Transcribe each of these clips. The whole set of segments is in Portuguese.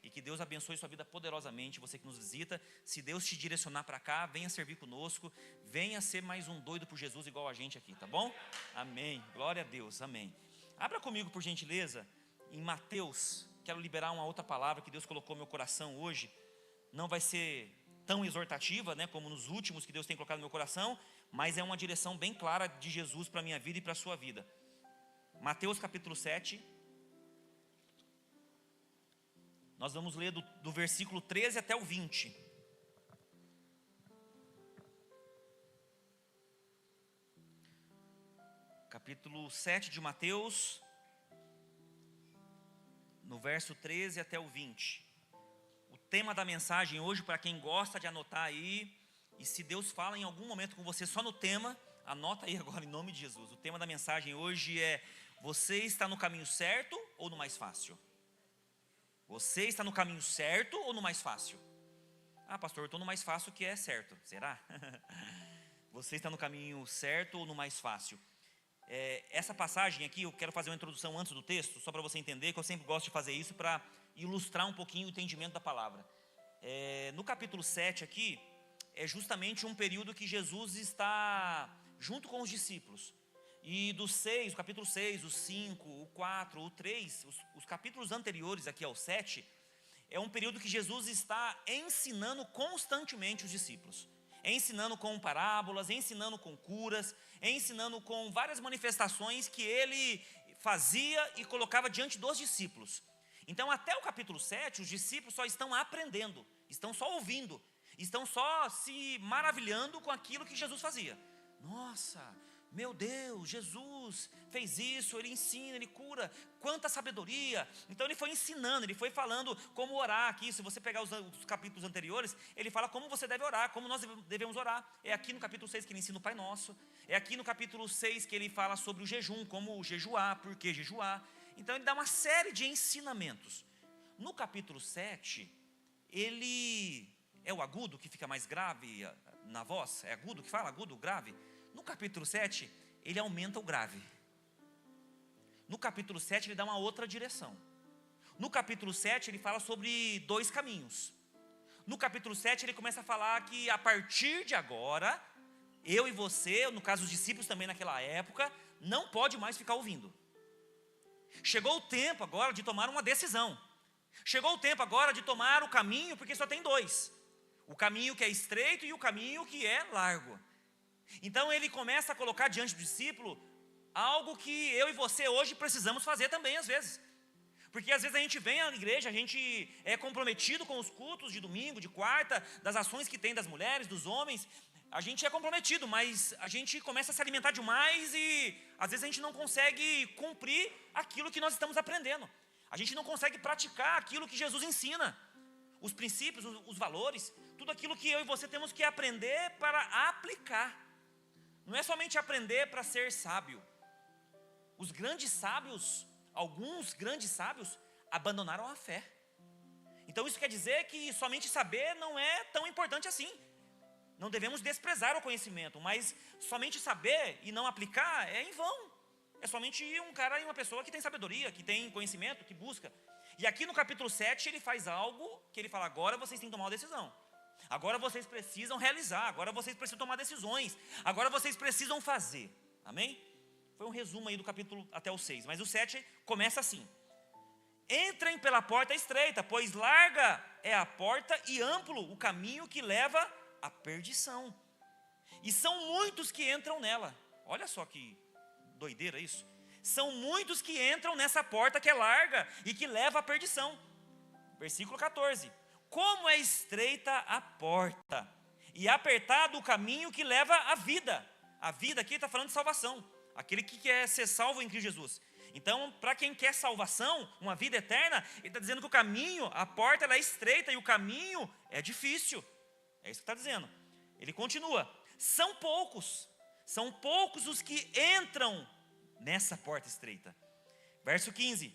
e que Deus abençoe sua vida poderosamente, você que nos visita. Se Deus te direcionar para cá, venha servir conosco, venha ser mais um doido por Jesus igual a gente aqui, tá bom? Amém, glória a Deus, amém. Abra comigo, por gentileza, em Mateus. Quero liberar uma outra palavra que Deus colocou no meu coração hoje. Não vai ser tão exortativa, né, como nos últimos que Deus tem colocado no meu coração, mas é uma direção bem clara de Jesus para a minha vida e para a sua vida. Mateus capítulo 7. Nós vamos ler do versículo 13 até o 20. Capítulo 7 de Mateus, no verso 13 até o 20. O tema da mensagem hoje, para quem gosta de anotar aí, e se Deus fala em algum momento com você só no tema, anota aí agora em nome de Jesus. O tema da mensagem hoje é: você está no caminho certo ou no mais fácil? Você está no caminho certo ou no mais fácil? Ah, pastor, eu estou no mais fácil, que é certo. Será? Você está no caminho certo ou no mais fácil? Essa passagem aqui, eu quero fazer uma introdução antes do texto, só para você entender, que eu sempre gosto de fazer isso para ilustrar um pouquinho o entendimento da palavra. No capítulo 7 aqui, é justamente um período que Jesus está junto com os discípulos. E do 6, o capítulo 6, o 5, o 4, o 3, os capítulos anteriores aqui ao 7, é um período que Jesus está ensinando constantemente os discípulos. Ensinando com parábolas, ensinando com curas, ensinando com várias manifestações que ele fazia e colocava diante dos discípulos. Então até o capítulo 7, os discípulos só estão aprendendo, estão só ouvindo, estão só se maravilhando com aquilo que Jesus fazia. Nossa, meu Deus, Jesus fez isso, ele ensina, ele cura, quanta sabedoria. Então ele foi ensinando, ele foi falando como orar aqui. Se você pegar os capítulos anteriores, ele fala como você deve orar, como nós devemos orar. É aqui no capítulo 6 que ele ensina o Pai Nosso. É aqui no capítulo 6 que ele fala sobre o jejum, como jejuar, por que jejuar. Então ele dá uma série de ensinamentos. No capítulo 7, ele é o agudo que fica mais grave na voz? É agudo que fala? Agudo, grave? No capítulo 7, ele aumenta o grave. No capítulo 7, ele dá uma outra direção. No capítulo 7, ele fala sobre dois caminhos. No capítulo 7, ele começa a falar que a partir de agora, eu e você, no caso os discípulos também naquela época, não pode mais ficar ouvindo. Chegou o tempo agora de tomar uma decisão. Chegou o tempo agora de tomar o caminho, porque só tem dois. O caminho que é estreito e o caminho que é largo. Então ele começa a colocar diante do discípulo algo que eu e você hoje precisamos fazer também às vezes. Porque às vezes a gente vem à igreja, a gente é comprometido com os cultos de domingo, de quarta, das ações que tem das mulheres, dos homens. A gente é comprometido, mas a gente começa a se alimentar demais e às vezes a gente não consegue cumprir aquilo que nós estamos aprendendo. A gente não consegue praticar aquilo que Jesus ensina. Os princípios, os valores, tudo aquilo que eu e você temos que aprender para aplicar. Não é somente aprender para ser sábio. Os grandes sábios, alguns grandes sábios, abandonaram a fé. Então isso quer dizer que somente saber não é tão importante assim. Não devemos desprezar o conhecimento, mas somente saber e não aplicar é em vão. É somente um cara e uma pessoa que tem sabedoria, que tem conhecimento, que busca. E aqui no capítulo 7 ele faz algo que ele fala: agora vocês têm que tomar uma decisão. Agora vocês precisam realizar, agora vocês precisam tomar decisões, agora vocês precisam fazer. Amém? Foi um resumo aí do capítulo até o 6, mas o 7 começa assim: entrem pela porta estreita, pois larga é a porta e amplo o caminho que leva à perdição. E são muitos que entram nela. Olha só que doideira isso. São muitos que entram nessa porta que é larga e que leva à perdição. Versículo 14. Como é estreita a porta e apertado o caminho que leva à vida. A vida aqui está falando de salvação. Aquele que quer ser salvo em Cristo Jesus. Então, para quem quer salvação, uma vida eterna, ele está dizendo que o caminho, a porta ela é estreita e o caminho é difícil. É isso que está dizendo. Ele continua. São poucos os que entram nessa porta estreita. Verso 15.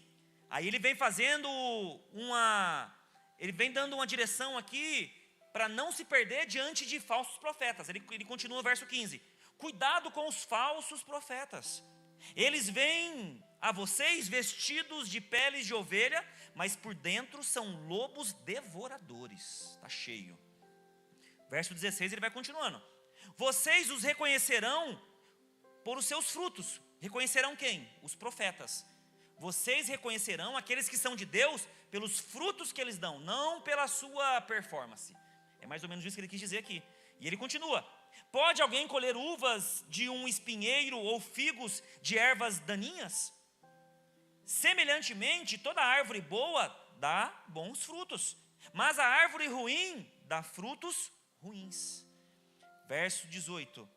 Aí ele vem fazendo ele vem dando uma direção aqui para não se perder diante de falsos profetas. Ele continua no verso 15. Cuidado com os falsos profetas. Eles vêm a vocês vestidos de peles de ovelha, mas por dentro são lobos devoradores. Está cheio. Verso 16, ele vai continuando. Vocês os reconhecerão por os seus frutos. Reconhecerão quem? Os profetas. Vocês reconhecerão aqueles que são de Deus pelos frutos que eles dão, não pela sua performance. É mais ou menos isso que ele quis dizer aqui. E ele continua. Pode alguém colher uvas de um espinheiro ou figos de ervas daninhas? Semelhantemente, toda árvore boa dá bons frutos, mas a árvore ruim dá frutos ruins. Verso 18.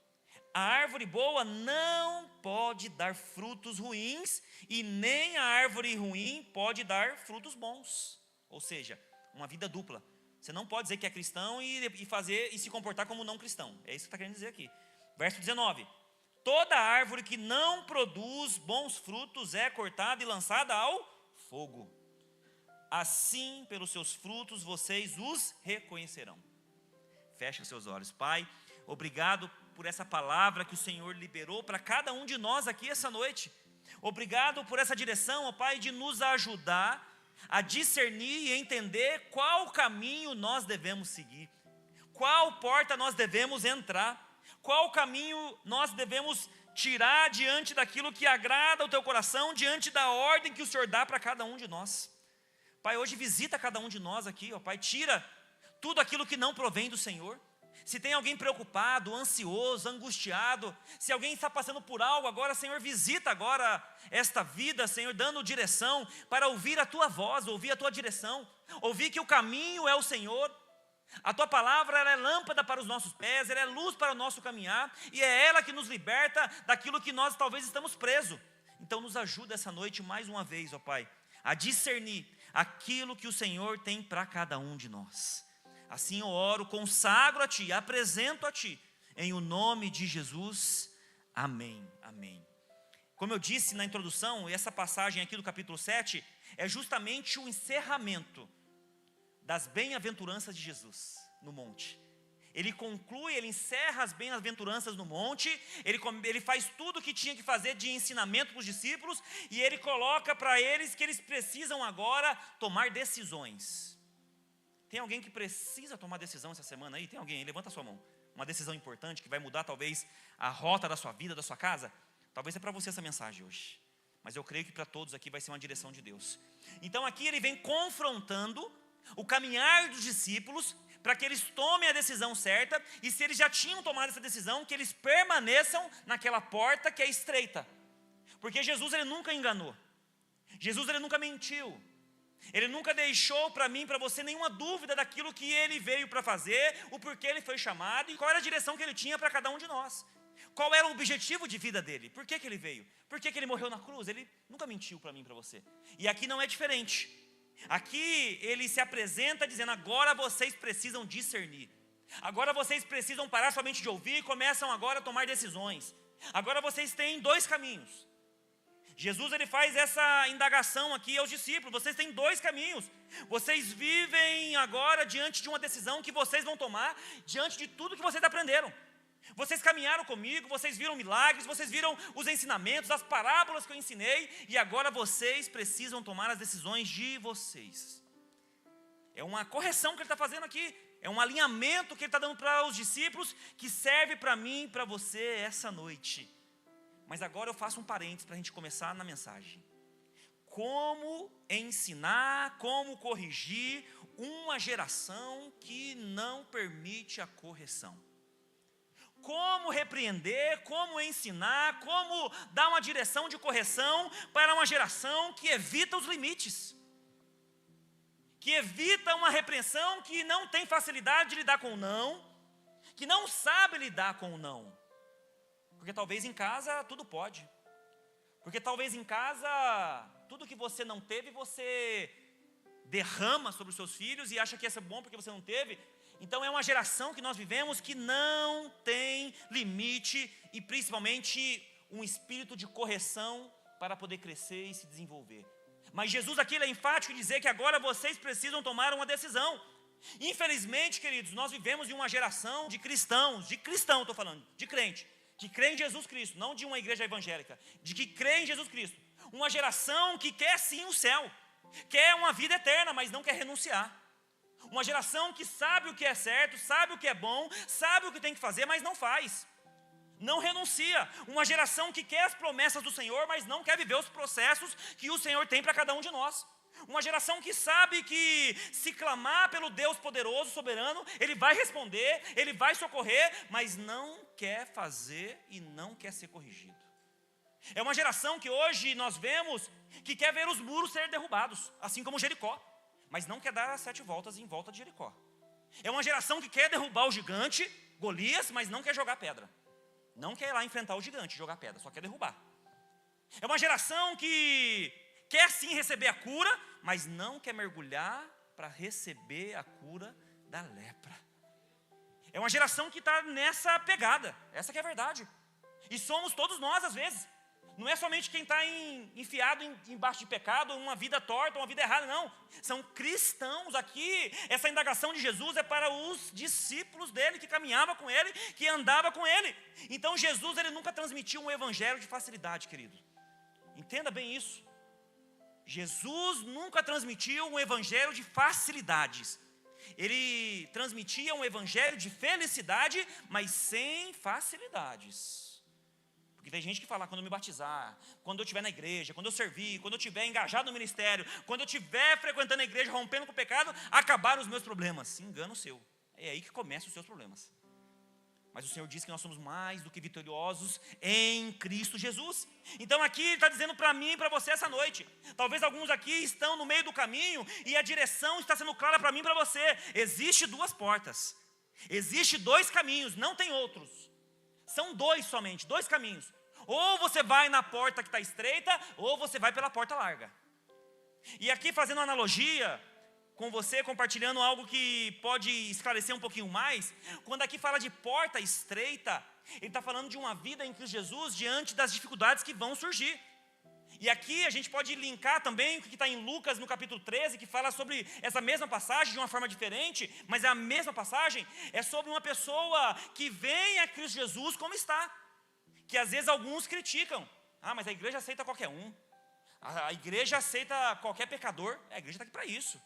A árvore boa não pode dar frutos ruins, e nem a árvore ruim pode dar frutos bons. Ou seja, uma vida dupla. Você não pode dizer que é cristão e se comportar como não cristão. É isso que está querendo dizer aqui. Verso 19. Toda árvore que não produz bons frutos é cortada e lançada ao fogo. Assim, pelos seus frutos, vocês os reconhecerão. Feche os seus olhos. Pai, obrigado por essa palavra que o Senhor liberou para cada um de nós aqui essa noite. Obrigado por essa direção, ó Pai, de nos ajudar a discernir e entender qual caminho nós devemos seguir, qual porta nós devemos entrar, qual caminho nós devemos tirar diante daquilo que agrada o teu coração, diante da ordem que o Senhor dá para cada um de nós. Pai, hoje visita cada um de nós aqui, ó Pai, tira tudo aquilo que não provém do Senhor. Se tem alguém preocupado, ansioso, angustiado, se alguém está passando por algo agora, Senhor, visita agora esta vida, Senhor, dando direção para ouvir a Tua voz, ouvir a Tua direção, ouvir que o caminho é o Senhor. A Tua palavra, ela é lâmpada para os nossos pés, ela é luz para o nosso caminhar, e é ela que nos liberta daquilo que nós talvez estamos presos. Então nos ajuda essa noite mais uma vez, ó Pai, a discernir aquilo que o Senhor tem para cada um de nós. Assim eu oro, consagro a Ti, apresento a Ti, em o nome de Jesus, amém, amém. Como eu disse na introdução, essa passagem aqui do capítulo 7, é justamente o encerramento das bem-aventuranças de Jesus no monte. Ele conclui, ele encerra as bem-aventuranças no monte, ele faz tudo o que tinha que fazer de ensinamento para os discípulos, e ele coloca para eles que eles precisam agora tomar decisões. Tem alguém que precisa tomar decisão essa semana aí? Tem alguém? Levanta a sua mão. Uma decisão importante que vai mudar talvez a rota da sua vida, da sua casa. Talvez é para você essa mensagem hoje. Mas eu creio que para todos aqui vai ser uma direção de Deus. Então aqui ele vem confrontando o caminhar dos discípulos para que eles tomem a decisão certa. E se eles já tinham tomado essa decisão, que eles permaneçam naquela porta que é estreita. Porque Jesus, ele nunca enganou. Jesus, ele nunca mentiu. Ele nunca deixou para mim, para você, nenhuma dúvida daquilo que ele veio para fazer, o porquê ele foi chamado e qual era a direção que ele tinha para cada um de nós. Qual era o objetivo de vida dele? Por que ele veio? Por que ele morreu na cruz? Ele nunca mentiu para mim e para você. E aqui não é diferente. Aqui ele se apresenta dizendo, agora vocês precisam discernir. Agora vocês precisam parar somente de ouvir e começam agora a tomar decisões. Agora vocês têm dois caminhos. Jesus, ele faz essa indagação aqui aos discípulos. Vocês têm dois caminhos. Vocês vivem agora diante de uma decisão que vocês vão tomar, diante de tudo que vocês aprenderam. Vocês caminharam comigo, vocês viram milagres, vocês viram os ensinamentos, as parábolas que eu ensinei, e agora vocês precisam tomar as decisões de vocês. É uma correção que ele está fazendo aqui, é um alinhamento que ele está dando para os discípulos, que serve para mim e para você essa noite. Mas agora eu faço um parênteses para a gente começar na mensagem. Como ensinar, como corrigir uma geração que não permite a correção? Como repreender, como ensinar, como dar uma direção de correção para uma geração que evita os limites? Que evita uma repreensão, que não tem facilidade de lidar com o não, que não sabe lidar com o não. Porque talvez em casa tudo pode. Porque talvez em casa tudo que você não teve, você derrama sobre os seus filhos e acha que ia ser bom porque você não teve. Então é uma geração que nós vivemos que não tem limite e principalmente um espírito de correção para poder crescer e se desenvolver. Mas Jesus aqui ele é enfático em dizer que agora vocês precisam tomar uma decisão. Infelizmente, queridos, nós vivemos em uma geração de cristãos, estou falando, de crente, que crê em Jesus Cristo, não de uma igreja evangélica, de que crê em Jesus Cristo. Uma geração que quer sim o céu, Quer uma vida eterna, mas não quer renunciar. Uma geração que sabe o que é certo, sabe o que é bom, sabe o que tem que fazer, mas não faz. Não renuncia. Uma geração que quer as promessas do Senhor, mas não quer viver os processos que o Senhor tem para cada um de nós. Uma geração que sabe que se clamar pelo Deus poderoso, soberano, Ele vai responder, Ele vai socorrer, mas não quer fazer e não quer ser corrigido. É uma geração que hoje nós vemos que quer ver os muros serem derrubados, assim como Jericó, mas não quer dar as 7 voltas em volta de Jericó. É uma geração que quer derrubar o gigante, Golias, mas não quer jogar pedra. Não quer ir lá enfrentar o gigante, jogar pedra, só quer derrubar. É uma geração que quer sim receber a cura, mas não quer mergulhar para receber a cura da lepra. É uma geração que está nessa pegada, essa que é a verdade. E somos todos nós às vezes. Não é somente quem está enfiado embaixo de pecado, uma vida torta, uma vida errada, não. São cristãos aqui. Essa indagação de Jesus é para os discípulos dele, que caminhavam com ele, que andavam com ele. Então Jesus, ele nunca transmitiu um evangelho de facilidade, querido. Entenda bem isso. Jesus nunca transmitiu um evangelho de facilidades. Ele transmitia um evangelho de felicidade, mas sem facilidades. Porque tem gente que fala, quando eu me batizar, quando eu estiver na igreja, quando eu servir, quando eu estiver engajado no ministério, quando eu estiver frequentando a igreja, rompendo com o pecado, acabaram os meus problemas. Engano seu. É aí que começam os seus problemas. Mas o Senhor diz que nós somos mais do que vitoriosos em Cristo Jesus. Então aqui Ele está dizendo para mim e para você essa noite. Talvez alguns aqui estão no meio do caminho e a direção está sendo clara para mim e para você. Existem 2 portas. Existem 2 caminhos, não tem outros. São 2 somente, 2 caminhos. Ou você vai na porta que está estreita, ou você vai pela porta larga. E aqui fazendo uma analogia com você, compartilhando algo que pode esclarecer um pouquinho mais. Quando aqui fala de porta estreita, ele está falando de uma vida em Cristo Jesus diante das dificuldades que vão surgir. E aqui a gente pode linkar também o que está em Lucas no capítulo 13, que fala sobre essa mesma passagem de uma forma diferente, mas é a mesma passagem, é sobre uma pessoa que vem a Cristo Jesus como está. Que às vezes alguns criticam. Mas a igreja aceita qualquer um. A igreja aceita qualquer pecador. A igreja está aqui para isso.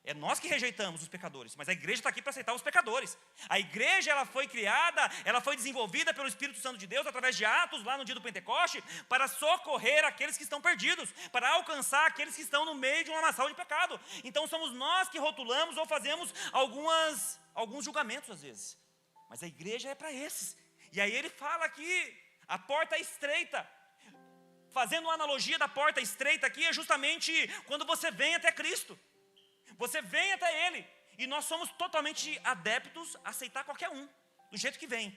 É nós que rejeitamos os pecadores, mas a igreja está aqui para aceitar os pecadores. A igreja, ela foi criada, ela foi desenvolvida pelo Espírito Santo de Deus, através de Atos, lá no dia do Pentecoste, para socorrer aqueles que estão perdidos, para alcançar aqueles que estão no meio de uma nação de pecado. Então somos nós que rotulamos ou fazemos alguns julgamentos às vezes. Mas a igreja é para esses. E aí ele fala aqui, a porta estreita. Fazendo uma analogia da porta estreita aqui, é justamente quando você vem até Cristo. Você vem até Ele, e nós somos totalmente adeptos a aceitar qualquer um, do jeito que vem.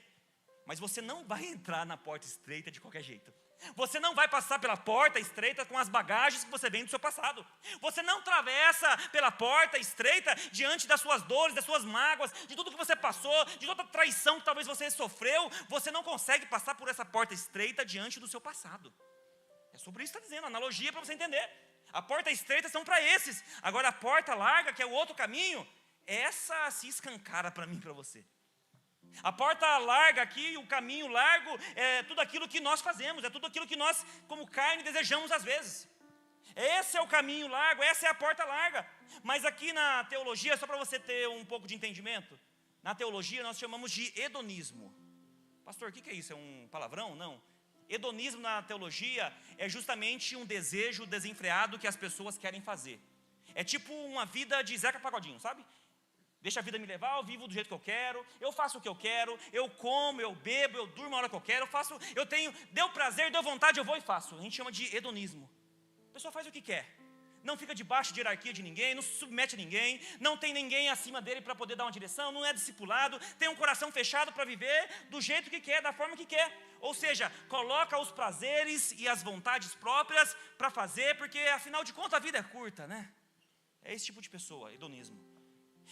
Mas você não vai entrar na porta estreita de qualquer jeito. Você não vai passar pela porta estreita com as bagagens que você vem do seu passado. Você não atravessa pela porta estreita diante das suas dores, das suas mágoas, de tudo que você passou, de toda traição que talvez você sofreu. Você não consegue passar por essa porta estreita diante do seu passado. É sobre isso que está dizendo, analogia para você entender. A porta estreita são para esses. Agora a porta larga, que é o outro caminho, essa se escancara para mim e para você. A porta larga aqui, o caminho largo, é tudo aquilo que nós fazemos, é tudo aquilo que nós, como carne, desejamos às vezes. Esse é o caminho largo, essa é a porta larga. Mas aqui na teologia, só para você ter um pouco de entendimento, na teologia nós chamamos de hedonismo. Pastor, o que é isso? É um palavrão? Não. Hedonismo na teologia é justamente um desejo desenfreado que as pessoas querem fazer. É tipo uma vida de Zeca Pagodinho, sabe? Deixa a vida me levar, eu vivo do jeito que eu quero, eu faço o que eu quero, eu como, eu bebo, eu durmo a hora que eu quero, deu prazer, deu vontade, eu vou e faço. A gente chama de hedonismo. A pessoa faz o que quer. Não fica debaixo de hierarquia de ninguém, não se submete a ninguém, não tem ninguém acima dele para poder dar uma direção, não é discipulado, tem um coração fechado para viver do jeito que quer, da forma que quer. Ou seja, coloca os prazeres e as vontades próprias para fazer, porque afinal de contas a vida é curta, né? É esse tipo de pessoa, hedonismo.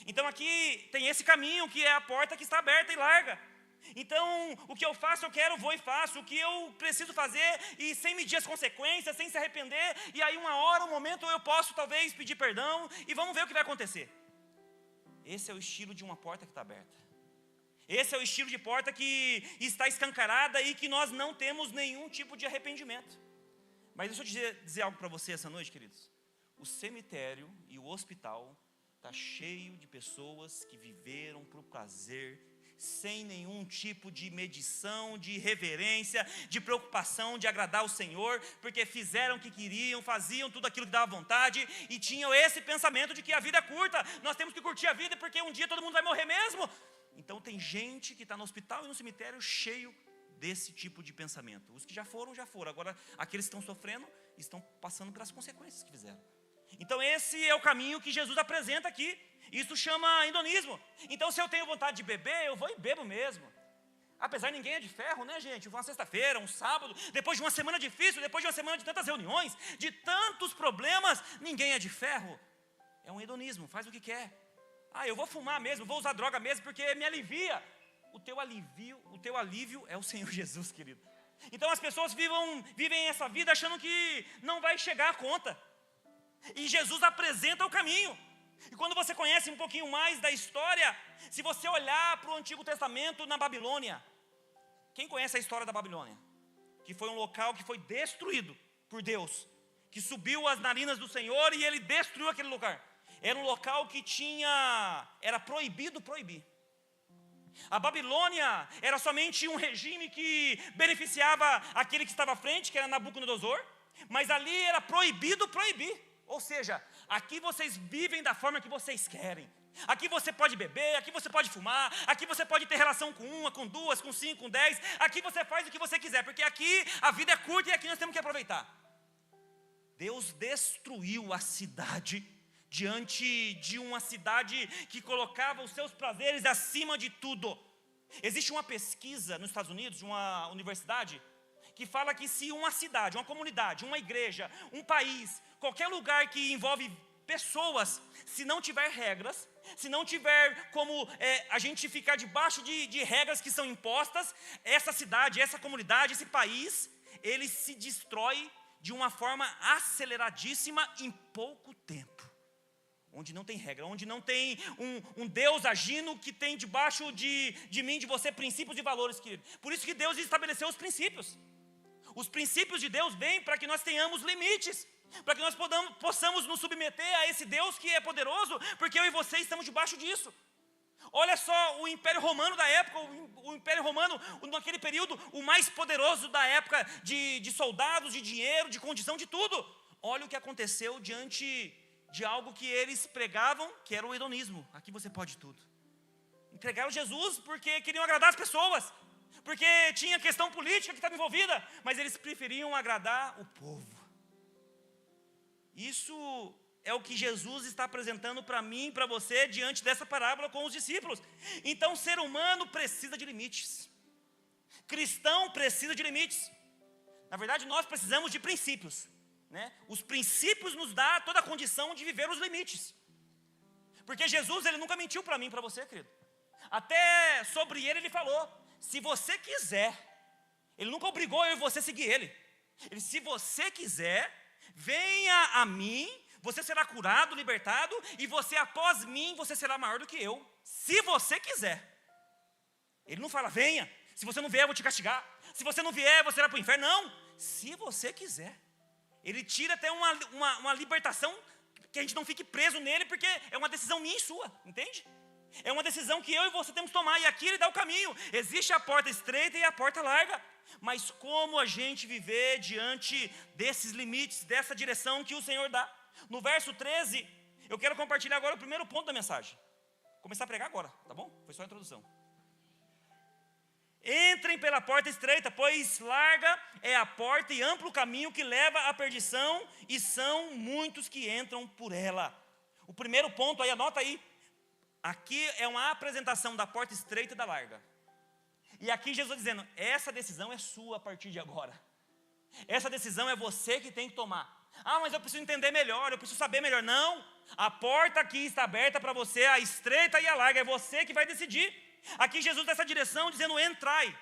Então aqui tem esse caminho que é a porta que está aberta e larga. Então, o que eu faço, eu quero, vou e faço. O que eu preciso fazer, e sem medir as consequências, sem se arrepender. E aí uma hora, um momento, eu posso talvez pedir perdão, e vamos ver o que vai acontecer. Esse é o estilo de uma porta que está aberta. Esse é o estilo de porta que está escancarada e que nós não temos nenhum tipo de arrependimento. Mas deixa eu dizer algo para você essa noite, queridos. o cemitério e o hospital está cheio de pessoas que viveram por prazer, sem nenhum tipo de medição, de reverência, de preocupação de agradar o Senhor, porque fizeram o que queriam, faziam tudo aquilo que dava vontade, e tinham esse pensamento de que a vida é curta, nós temos que curtir a vida, porque um dia todo mundo vai morrer mesmo. Então tem gente que está no hospital e no cemitério cheio desse tipo de pensamento. Os que já foram, agora aqueles que estão sofrendo, estão passando pelas consequências que fizeram. Então esse é o caminho que Jesus apresenta aqui. Isso chama hedonismo. Então se eu tenho vontade de beber, eu vou e bebo mesmo. Apesar ninguém é de ferro, né, gente? Uma sexta-feira, um sábado, depois de uma semana difícil, depois de uma semana de tantas reuniões, de tantos problemas, ninguém é de ferro. É um hedonismo, faz o que quer. Eu vou fumar mesmo, vou usar droga mesmo, porque me alivia. O teu alívio é o Senhor Jesus, querido. Então as pessoas vivem essa vida achando que não vai chegar a conta. E Jesus apresenta o caminho. E quando você conhece um pouquinho mais da história, se você olhar para o Antigo Testamento na Babilônia, quem conhece a história da Babilônia? Que foi um local que foi destruído por Deus, que subiu as narinas do Senhor e ele destruiu aquele lugar. Era um local que era proibido proibir. A Babilônia era somente um regime que beneficiava aquele que estava à frente, que era Nabucodonosor, mas ali era proibido proibir. Ou seja, aqui vocês vivem da forma que vocês querem. Aqui você pode beber, aqui você pode fumar, aqui você pode ter relação com uma, com duas, com 5, com 10. Aqui você faz o que você quiser, porque aqui a vida é curta e aqui nós temos que aproveitar. Deus destruiu a cidade diante de uma cidade que colocava os seus prazeres acima de tudo. Existe uma pesquisa nos Estados Unidos, de uma universidade, que fala que se uma cidade, uma comunidade, uma igreja, um país, qualquer lugar que envolve pessoas, se não tiver regras, se não tiver como a gente ficar debaixo de regras que são impostas, essa cidade, essa comunidade, esse país, ele se destrói de uma forma aceleradíssima em pouco tempo. Onde não tem regra, onde não tem um Deus agindo que tem debaixo de mim, de você, princípios e valores, querido. Por isso que Deus estabeleceu os princípios. Os princípios de Deus vêm para que nós tenhamos limites, para que nós possamos nos submeter a esse Deus que é poderoso, porque eu e você estamos debaixo disso. Olha só o Império Romano da época, o Império Romano, naquele período, o mais poderoso da época, de soldados, de dinheiro, de condição, de tudo. Olha o que aconteceu diante de algo que eles pregavam, que era o hedonismo. Aqui você pode tudo. Entregaram Jesus porque queriam agradar as pessoas, porque tinha questão política que estava envolvida, mas eles preferiam agradar o povo. Isso é o que Jesus está apresentando para mim e para você diante dessa parábola com os discípulos. Então, ser humano precisa de limites. Cristão precisa de limites. Na verdade, nós precisamos de princípios, né? Os princípios nos dão toda a condição de viver os limites. Porque Jesus, ele nunca mentiu para mim e para você, querido. Até sobre ele falou: se você quiser, ele nunca obrigou eu e você a seguir ele. Se você quiser, venha a mim, você será curado, libertado, e você após mim, você será maior do que eu. Se você quiser. Ele não fala, venha, se você não vier eu vou te castigar, se você não vier você vai para o inferno. Não, se você quiser. Ele tira até uma libertação, que a gente não fique preso nele, porque é uma decisão minha e sua, entende? É uma decisão que eu e você temos que tomar, e aqui ele dá o caminho. Existe a porta estreita e a porta larga. Mas como a gente viver diante desses limites, dessa direção que o Senhor dá? No verso 13, eu quero compartilhar agora o primeiro ponto da mensagem. Vou começar a pregar agora, tá bom? Foi só a introdução. Entrem pela porta estreita, pois larga é a porta e amplo o caminho que leva à perdição, e são muitos que entram por ela. O primeiro ponto aí, anota aí. Aqui é uma apresentação da porta estreita e da larga. E aqui Jesus dizendo, essa decisão é sua a partir de agora. Essa decisão é você que tem que tomar. Mas eu preciso entender melhor, eu preciso saber melhor. Não, a porta aqui está aberta para você, a estreita e a larga, é você que vai decidir. Aqui Jesus dá essa direção dizendo, entrai.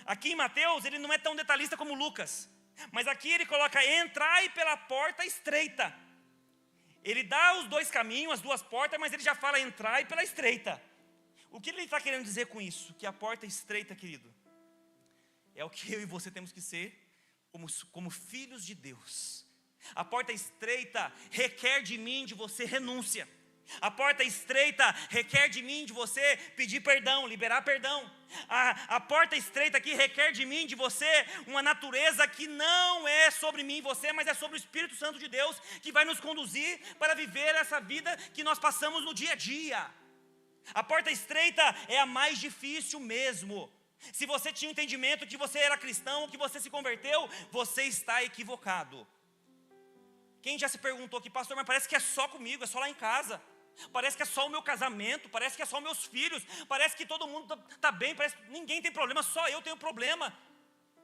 Aqui em Mateus ele não é tão detalhista como Lucas, mas aqui ele coloca, entrai pela porta estreita. Ele dá os dois caminhos, as duas portas, mas ele já fala, entrai pela estreita. O que ele está querendo dizer com isso? Que a porta estreita, querido, é o que eu e você temos que ser como filhos de Deus. A porta estreita requer de mim, de você, renúncia. A porta estreita requer de mim, de você, pedir perdão, liberar perdão. A porta estreita aqui requer de mim, de você, uma natureza que não é sobre mim e você, mas é sobre o Espírito Santo de Deus, que vai nos conduzir para viver essa vida que nós passamos no dia a dia. A porta estreita é a mais difícil mesmo. Se você tinha o entendimento que você era cristão, que você se converteu, você está equivocado. Quem já se perguntou aqui, pastor, mas parece que é só comigo, é só lá em casa. Parece que é só o meu casamento, parece que é só meus filhos, parece que todo mundo está bem, parece que ninguém tem problema, só eu tenho problema.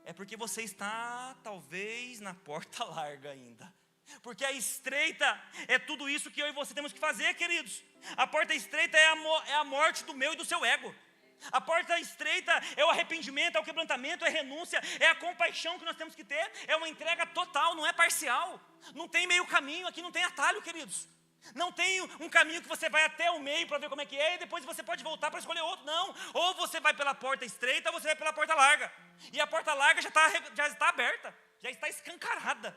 É porque você está, talvez, na porta larga ainda. Porque a estreita é tudo isso que eu e você temos que fazer, queridos. A porta estreita é a morte do meu e do seu ego. A porta estreita é o arrependimento, é o quebrantamento, é a renúncia, é a compaixão que nós temos que ter. É uma entrega total, não é parcial. Não tem meio caminho, aqui não tem atalho, queridos. Não tem um caminho que você vai até o meio para ver como é que é, e depois você pode voltar para escolher outro, não. Ou você vai pela porta estreita, ou você vai pela porta larga. E a porta larga já está aberta, já está escancarada.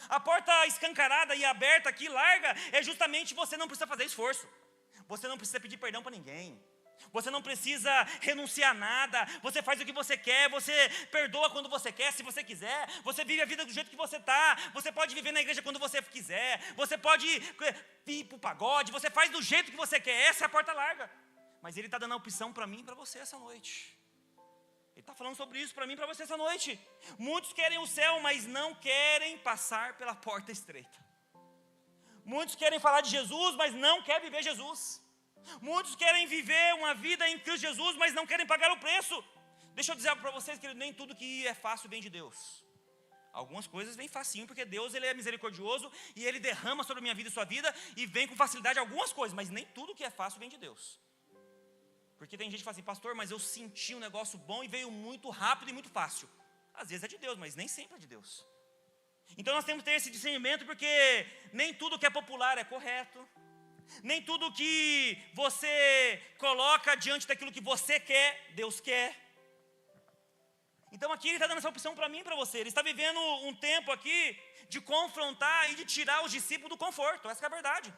A porta escancarada e aberta aqui, larga, é justamente você não precisa fazer esforço. Você não precisa pedir perdão para ninguém. Você não precisa renunciar a nada. Você faz o que você quer. Você perdoa quando você quer, se você quiser. Você vive a vida do jeito que você está. Você pode viver na igreja quando você quiser. Você pode ir para o pagode. Você faz do jeito que você quer. Essa é a porta larga. Mas Ele está dando a opção para mim e para você essa noite. Ele está falando sobre isso para mim e para você essa noite. Muitos querem o céu, mas não querem passar pela porta estreita. Muitos querem falar de Jesus, mas não querem viver Jesus. Muitos querem viver uma vida em Cristo Jesus, mas não querem pagar o preço. Deixa eu dizer algo para vocês, que nem tudo que é fácil vem de Deus. Algumas coisas vêm facinho, porque Deus Ele é misericordioso e Ele derrama sobre a minha vida e sua vida e vem com facilidade algumas coisas, mas nem tudo que é fácil vem de Deus. Porque tem gente que fala assim, pastor, mas eu senti um negócio bom e veio muito rápido e muito fácil. Às vezes é de Deus, mas nem sempre é de Deus. Então nós temos que ter esse discernimento, porque nem tudo que é popular é correto. Nem tudo que você coloca diante daquilo que você quer, Deus quer. Então aqui Ele está dando essa opção para mim e para você. Ele está vivendo um tempo aqui de confrontar e de tirar os discípulos do conforto. Essa é a verdade.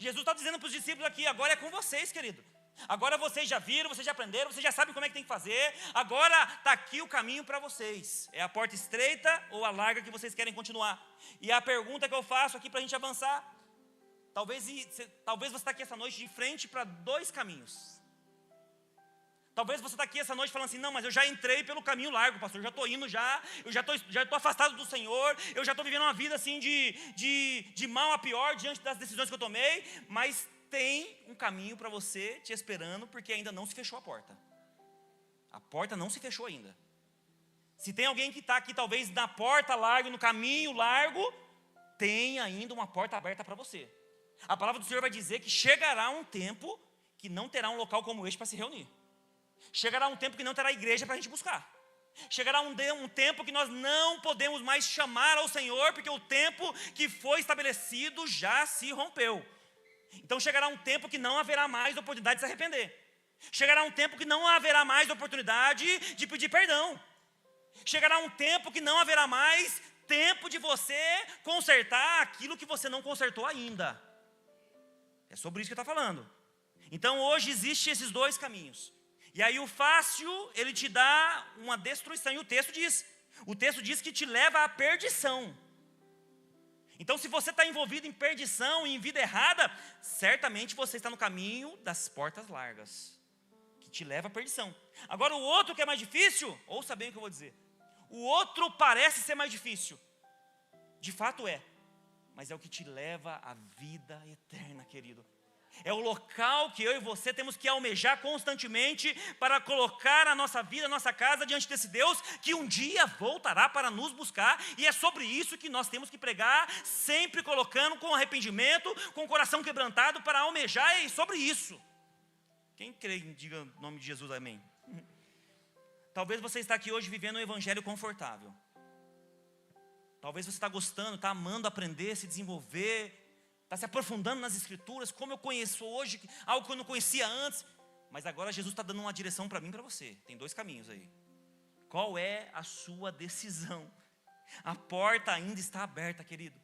Jesus está dizendo para os discípulos aqui, agora é com vocês, querido. Agora vocês já viram, vocês já aprenderam, vocês já sabem como é que tem que fazer. Agora está aqui o caminho para vocês. É a porta estreita ou a larga que vocês querem continuar. E a pergunta que eu faço aqui para a gente avançar, talvez você está aqui essa noite de frente para dois caminhos. Talvez você está aqui essa noite falando assim, não, mas eu já entrei pelo caminho largo, pastor, eu já estou indo eu já estou afastado do Senhor, eu já estou vivendo uma vida assim de mal a pior diante das decisões que eu tomei, mas tem um caminho para você te esperando, porque ainda não se fechou a porta. A porta não se fechou ainda. Se tem alguém que está aqui talvez na porta larga, no caminho largo, tem ainda uma porta aberta para você. A palavra do Senhor vai dizer que chegará um tempo que não terá um local como este para se reunir. Chegará um tempo que não terá igreja para a gente buscar. Chegará um tempo que nós não podemos mais chamar ao Senhor, porque o tempo que foi estabelecido já se rompeu. Então chegará um tempo que não haverá mais oportunidade de se arrepender. Chegará um tempo que não haverá mais oportunidade de pedir perdão. Chegará um tempo que não haverá mais tempo de você consertar aquilo que você não consertou ainda. É sobre isso que está falando. Então hoje existem esses dois caminhos. E aí o fácil, ele te dá uma destruição. E o texto diz que te leva à perdição. Então se você está envolvido em perdição e em vida errada, certamente você está no caminho das portas largas, que te leva à perdição. Agora o outro que é mais difícil, ouça bem o que eu vou dizer. O outro parece ser mais difícil. De fato é. Mas é o que te leva à vida eterna, querido. É o local que eu e você temos que almejar constantemente para colocar a nossa vida, a nossa casa diante desse Deus que um dia voltará para nos buscar. E é sobre isso que nós temos que pregar, sempre colocando com arrependimento, com o coração quebrantado para almejar. É sobre isso. Quem crê, diga o nome de Jesus, amém. Talvez você está aqui hoje vivendo um evangelho confortável. Talvez você está gostando, está amando aprender, se desenvolver, está se aprofundando nas escrituras, como eu conheço hoje, algo que eu não conhecia antes. Mas agora Jesus está dando uma direção para mim e para você. Tem dois caminhos aí. Qual é a sua decisão? A porta ainda está aberta, querido.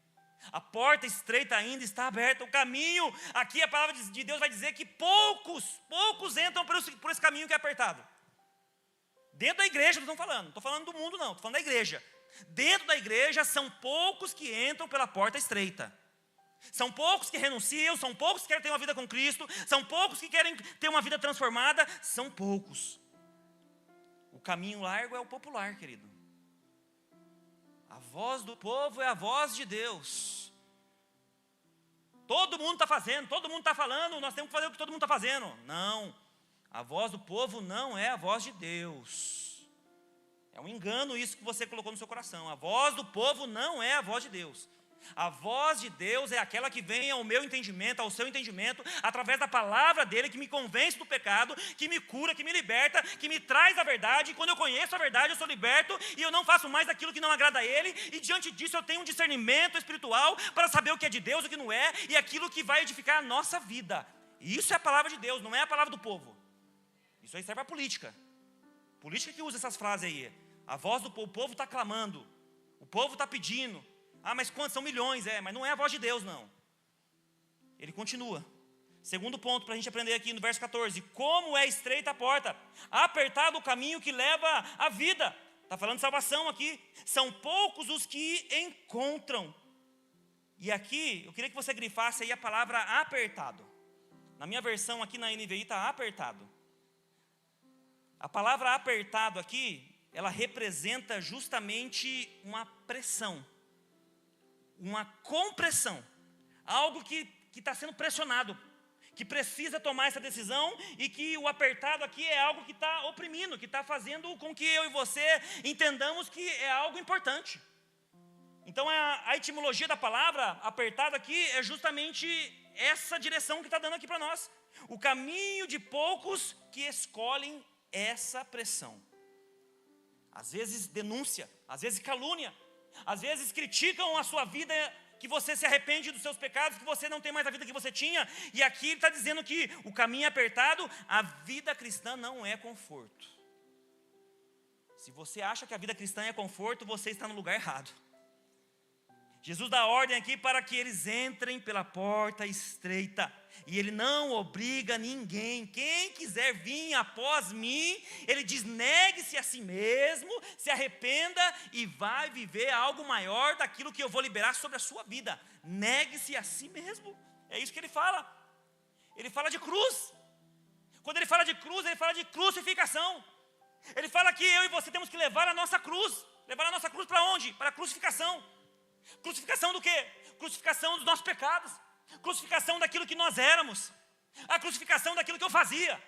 A porta estreita ainda está aberta. O caminho, aqui a palavra de Deus vai dizer que poucos entram por esse caminho que é apertado. Dentro da igreja não estou falando do mundo não, estou falando da igreja. Dentro da igreja são poucos que entram pela porta estreita. São poucos que renunciam, são poucos que querem ter uma vida com Cristo, são poucos que querem ter uma vida transformada, são poucos. O caminho largo é o popular, querido. A voz do povo é a voz de Deus. Todo mundo está fazendo, todo mundo está falando, nós temos que fazer o que todo mundo está fazendo. Não, a voz do povo não é a voz de Deus. É um engano isso que você colocou no seu coração. A voz do povo não é a voz de Deus. A voz de Deus é aquela que vem ao meu entendimento, ao seu entendimento, através da palavra dele, que me convence do pecado, que me cura, que me liberta, que me traz a verdade. E quando eu conheço a verdade, eu sou liberto e eu não faço mais aquilo que não agrada a ele. E diante disso eu tenho um discernimento espiritual para saber o que é de Deus, o que não é, e aquilo que vai edificar a nossa vida. E isso é a palavra de Deus, não é a palavra do povo. Isso aí serve para a política. Política que usa essas frases aí. A voz do povo, o povo está clamando, o povo está pedindo. Ah, mas quantos? São milhões, mas não é a voz de Deus, não. Ele continua. Segundo ponto para a gente aprender aqui no verso 14. Como é estreita a porta, apertado o caminho que leva à vida. Está falando de salvação aqui. São poucos os que encontram. E aqui, eu queria que você grifasse aí a palavra apertado. Na minha versão aqui na NVI está apertado. A palavra apertado aqui, ela representa justamente uma pressão. Uma compressão, algo que está sendo pressionado, que precisa tomar essa decisão, e que o apertado aqui é algo que está oprimindo, que está fazendo com que eu e você entendamos que é algo importante. Então a etimologia da palavra apertado aqui é justamente essa direção que está dando aqui para nós. O caminho de poucos que escolhem essa pressão. Às vezes denúncia, às vezes calúnia, às vezes criticam a sua vida, que você se arrepende dos seus pecados, que você não tem mais a vida que você tinha. E aqui ele está dizendo que o caminho é apertado. A vida cristã não é conforto. Se você acha que a vida cristã é conforto, você está no lugar errado. Jesus dá ordem aqui para que eles entrem pela porta estreita. E ele não obriga ninguém. Quem quiser vir após mim, ele diz, negue-se a si mesmo, se arrependa e vai viver algo maior daquilo que eu vou liberar sobre a sua vida. Negue-se a si mesmo. É isso que ele fala. Ele fala de cruz. Quando ele fala de cruz, ele fala de crucificação. Ele fala que eu e você temos que levar a nossa cruz. Levar a nossa cruz para onde? Para a crucificação. Crucificação do quê? Crucificação dos nossos pecados. Crucificação daquilo que nós éramos. A crucificação daquilo que eu fazia.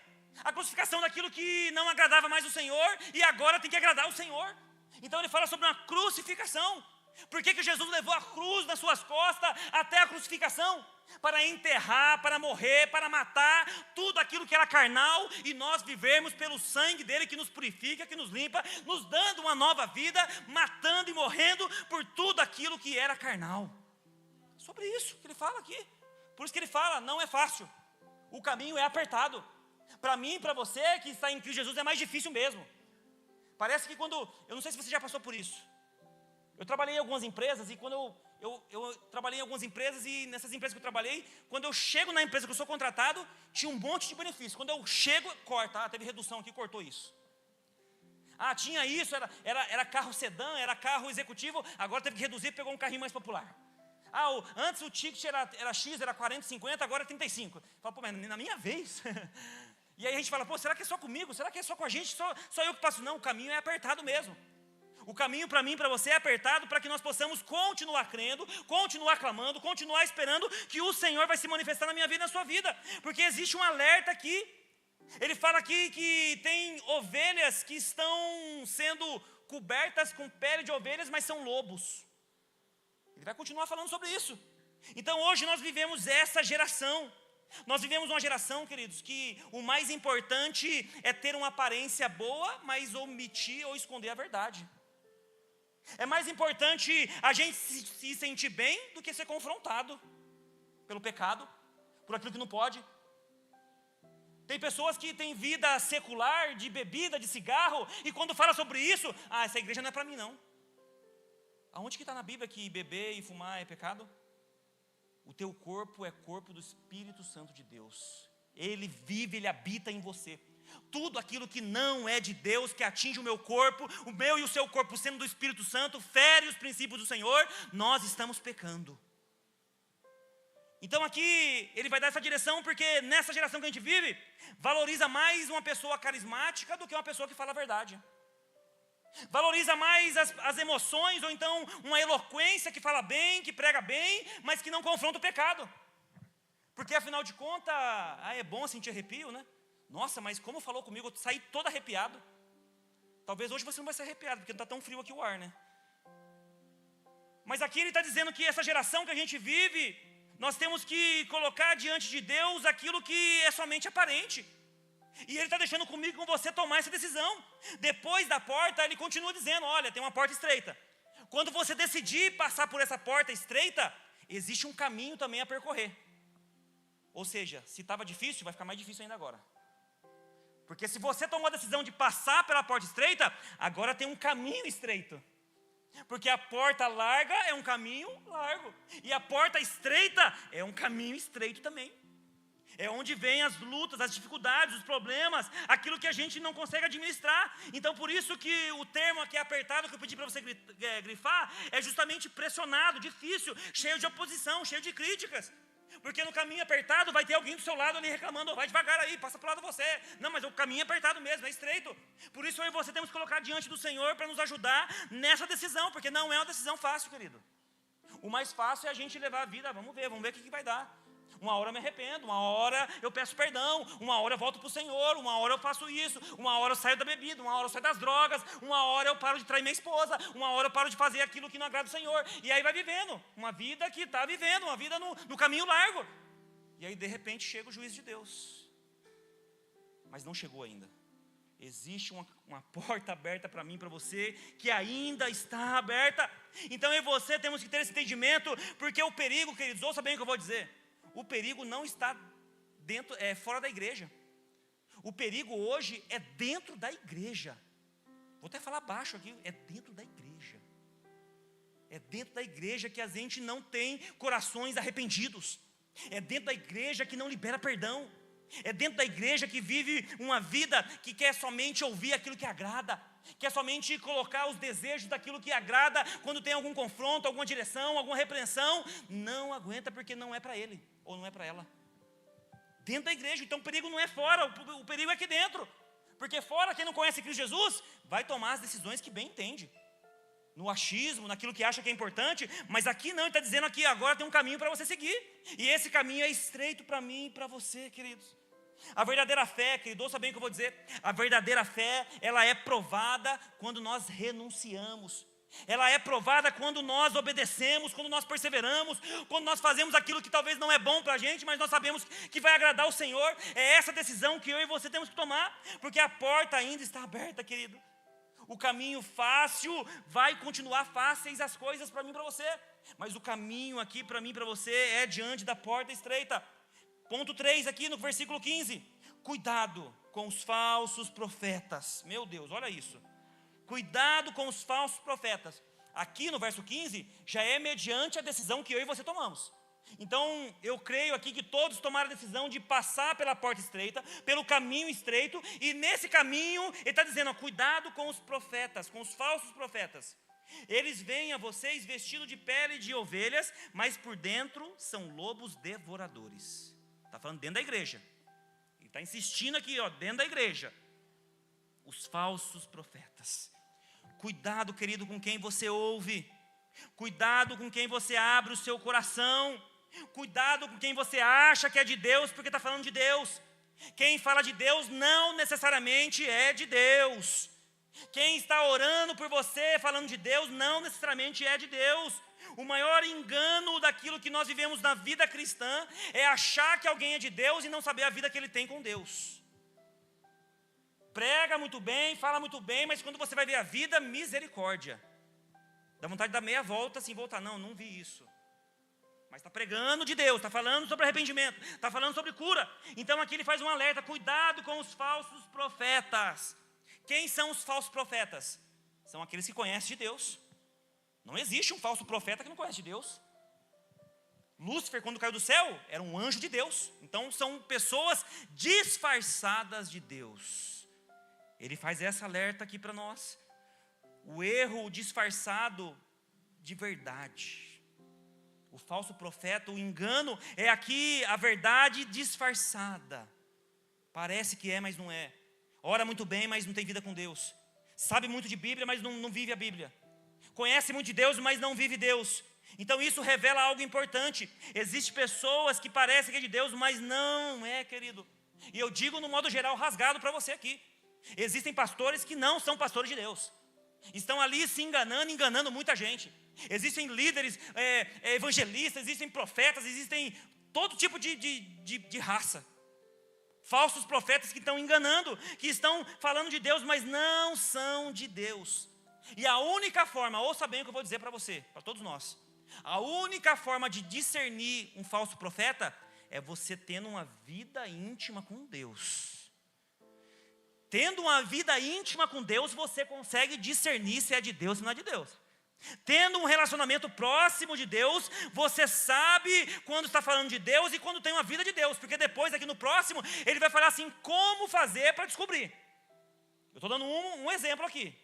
A crucificação daquilo que não agradava mais o Senhor e agora tem que agradar o Senhor. Então ele fala sobre uma crucificação. Por que Jesus levou a cruz nas suas costas até a crucificação? Para enterrar, para morrer, para matar tudo aquilo que era carnal e nós vivermos pelo sangue dele que nos purifica, que nos limpa, nos dando uma nova vida, matando e morrendo por tudo aquilo que era carnal. Sobre isso que ele fala aqui. Por isso que ele fala, não é fácil. O caminho é apertado. Para mim e para você que está em Cristo Jesus é mais difícil mesmo. Parece que eu não sei se você já passou por isso. Eu trabalhei em algumas empresas e quando eu trabalhei em algumas empresas e nessas empresas que eu trabalhei, quando eu chego na empresa que eu sou contratado, tinha um monte de benefícios. Quando eu chego, corta, teve redução aqui, cortou isso. Tinha isso, era carro sedã, era carro executivo, agora teve que reduzir, pegou um carrinho mais popular. Antes o ticket era X, era 40, 50, agora é 35. Fala, mas na minha vez. E aí a gente fala, será que é só comigo? Será que é só com a gente? Só eu que passo? Não, o caminho é apertado mesmo. O caminho para mim, para você é apertado para que nós possamos continuar crendo, continuar clamando, continuar esperando que o Senhor vai se manifestar na minha vida e na sua vida. Porque existe um alerta aqui. Ele fala aqui que tem ovelhas que estão sendo cobertas com pele de ovelhas, mas são lobos. Ele vai continuar falando sobre isso. Então hoje nós vivemos essa geração. Nós vivemos uma geração, queridos, que o mais importante é ter uma aparência boa, mas omitir ou esconder a verdade. É mais importante a gente se sentir bem do que ser confrontado pelo pecado, por aquilo que não pode. Tem pessoas que têm vida secular, de bebida, de cigarro, e quando fala sobre isso, essa igreja não é para mim não. Aonde que está na Bíblia que beber e fumar é pecado? O teu corpo é corpo do Espírito Santo de Deus. Ele vive, ele habita em você. Tudo aquilo que não é de Deus, que atinge o meu corpo, o meu e o seu corpo sendo do Espírito Santo, fere os princípios do Senhor, nós estamos pecando. Então aqui ele vai dar essa direção, porque nessa geração que a gente vive, valoriza mais uma pessoa carismática do que uma pessoa que fala a verdade. Valoriza mais as emoções, ou então uma eloquência que fala bem, que prega bem, mas que não confronta o pecado. Porque afinal de contas, é bom sentir arrepio, né? Nossa, mas como falou comigo, eu saí todo arrepiado. Talvez hoje você não vai ser arrepiado, porque não está tão frio aqui o ar, né? Mas aqui ele está dizendo que essa geração que a gente vive, nós temos que colocar diante de Deus aquilo que é somente aparente. E ele está deixando comigo e com você tomar essa decisão. Depois da porta, ele continua dizendo, olha, tem uma porta estreita. Quando você decidir passar por essa porta estreita, existe um caminho também a percorrer. Ou seja, se estava difícil, vai ficar mais difícil ainda agora. Porque se você tomou a decisão de passar pela porta estreita, agora tem um caminho estreito. Porque a porta larga é um caminho largo. E a porta estreita é um caminho estreito também. É onde vem as lutas, as dificuldades, os problemas, aquilo que a gente não consegue administrar. Então por isso que o termo aqui apertado que eu pedi para você grifar é justamente pressionado, difícil, cheio de oposição, cheio de críticas. Porque no caminho apertado vai ter alguém do seu lado ali reclamando, vai devagar aí, passa para o lado de você. Não, mas o caminho é apertado mesmo, é estreito. Por isso eu e você temos que colocar diante do Senhor para nos ajudar nessa decisão, porque não é uma decisão fácil, querido. O mais fácil é a gente levar a vida, vamos ver o que vai dar. Uma hora eu me arrependo, uma hora eu peço perdão, uma hora eu volto para o Senhor, uma hora eu faço isso, uma hora eu saio da bebida, uma hora eu saio das drogas, uma hora eu paro de trair minha esposa, uma hora eu paro de fazer aquilo que não agrada o Senhor. E aí vai vivendo, uma vida que está vivendo, uma vida no caminho largo. E aí de repente chega o juízo de Deus. Mas não chegou ainda. Existe uma porta aberta para mim e para você, que ainda está aberta. Então eu e você temos que ter esse entendimento, porque o perigo, queridos, ouça bem o que eu vou dizer. O perigo não está fora da igreja. O perigo hoje é dentro da igreja. Vou até falar baixo aqui, é dentro da igreja. É dentro da igreja que a gente não tem corações arrependidos. É dentro da igreja que não libera perdão. É dentro da igreja que vive uma vida que quer somente ouvir aquilo que agrada. Quer somente colocar os desejos daquilo que agrada. Quando tem algum confronto, alguma direção, alguma repreensão, não aguenta porque não é para ele, ou não é para ela. Dentro da igreja, então o perigo não é fora, o perigo é aqui dentro. Porque fora, quem não conhece Cristo Jesus, vai tomar as decisões que bem entende. No achismo, naquilo que acha que é importante. Mas aqui não, ele está dizendo aqui, agora tem um caminho para você seguir. E esse caminho é estreito para mim e para você, queridos. A verdadeira fé, querido, ouça bem o que eu vou dizer. A verdadeira fé, ela é provada quando nós renunciamos. Ela é provada quando nós obedecemos, quando nós perseveramos, quando nós fazemos aquilo que talvez não é bom para a gente, mas nós sabemos que vai agradar o Senhor. É essa decisão que eu e você temos que tomar, porque a porta ainda está aberta, querido. O caminho fácil, vai continuar fáceis as coisas para mim e para você, mas o caminho aqui para mim e para você é diante da porta estreita. Ponto 3 aqui no versículo 15. Cuidado com os falsos profetas. Meu Deus, olha isso. Cuidado com os falsos profetas. Aqui no verso 15, já é mediante a decisão que eu e você tomamos. Então, eu creio aqui que todos tomaram a decisão de passar pela porta estreita, pelo caminho estreito, e nesse caminho, ele está dizendo, ó, cuidado com os profetas, com os falsos profetas. Eles vêm a vocês vestidos de pele de ovelhas, mas por dentro são lobos devoradores. Está falando dentro da igreja. Ele está insistindo aqui, ó, dentro da igreja. Os falsos profetas. Cuidado, querido, com quem você ouve. Cuidado com quem você abre o seu coração. Cuidado com quem você acha que é de Deus, porque está falando de Deus. Quem fala de Deus não necessariamente é de Deus. Quem está orando por você, falando de Deus, não necessariamente é de Deus. O maior engano daquilo que nós vivemos na vida cristã é achar que alguém é de Deus e não saber a vida que ele tem com Deus. Prega muito bem, fala muito bem, mas quando você vai ver a vida, misericórdia. Dá vontade de dar meia volta assim, voltar. Não vi isso. Mas está pregando de Deus, está falando sobre arrependimento, está falando sobre cura. Então aqui ele faz um alerta, cuidado com os falsos profetas. Quem são os falsos profetas? São aqueles que conhecem de Deus. Não existe um falso profeta que não conhece de Deus. Lúcifer, quando caiu do céu, era um anjo de Deus. Então são pessoas disfarçadas de Deus. Ele faz essa alerta aqui para nós. O erro disfarçado de verdade. O falso profeta, o engano, é aqui a verdade disfarçada. Parece que é, mas não é. Ora muito bem, mas não tem vida com Deus. Sabe muito de Bíblia, mas não vive a Bíblia. Conhece muito de Deus, mas não vive Deus. Então isso revela algo importante. Existem pessoas que parecem que é de Deus, mas não é, querido. E eu digo no modo geral, rasgado para você aqui. Existem pastores que não são pastores de Deus. Estão ali se enganando muita gente. Existem líderes, evangelistas, existem profetas, existem todo tipo de raça. Falsos profetas que estão enganando, que estão falando de Deus, mas não são de Deus. E a única forma, ouça bem o que eu vou dizer para você, para todos nós. A única forma de discernir um falso profeta é você tendo uma vida íntima com Deus. Tendo uma vida íntima com Deus, você consegue discernir se é de Deus ou não é de Deus. Tendo um relacionamento próximo de Deus, você sabe quando está falando de Deus e quando tem uma vida de Deus. Porque depois, aqui no próximo, ele vai falar assim, como fazer para descobrir. Eu estou dando um exemplo aqui.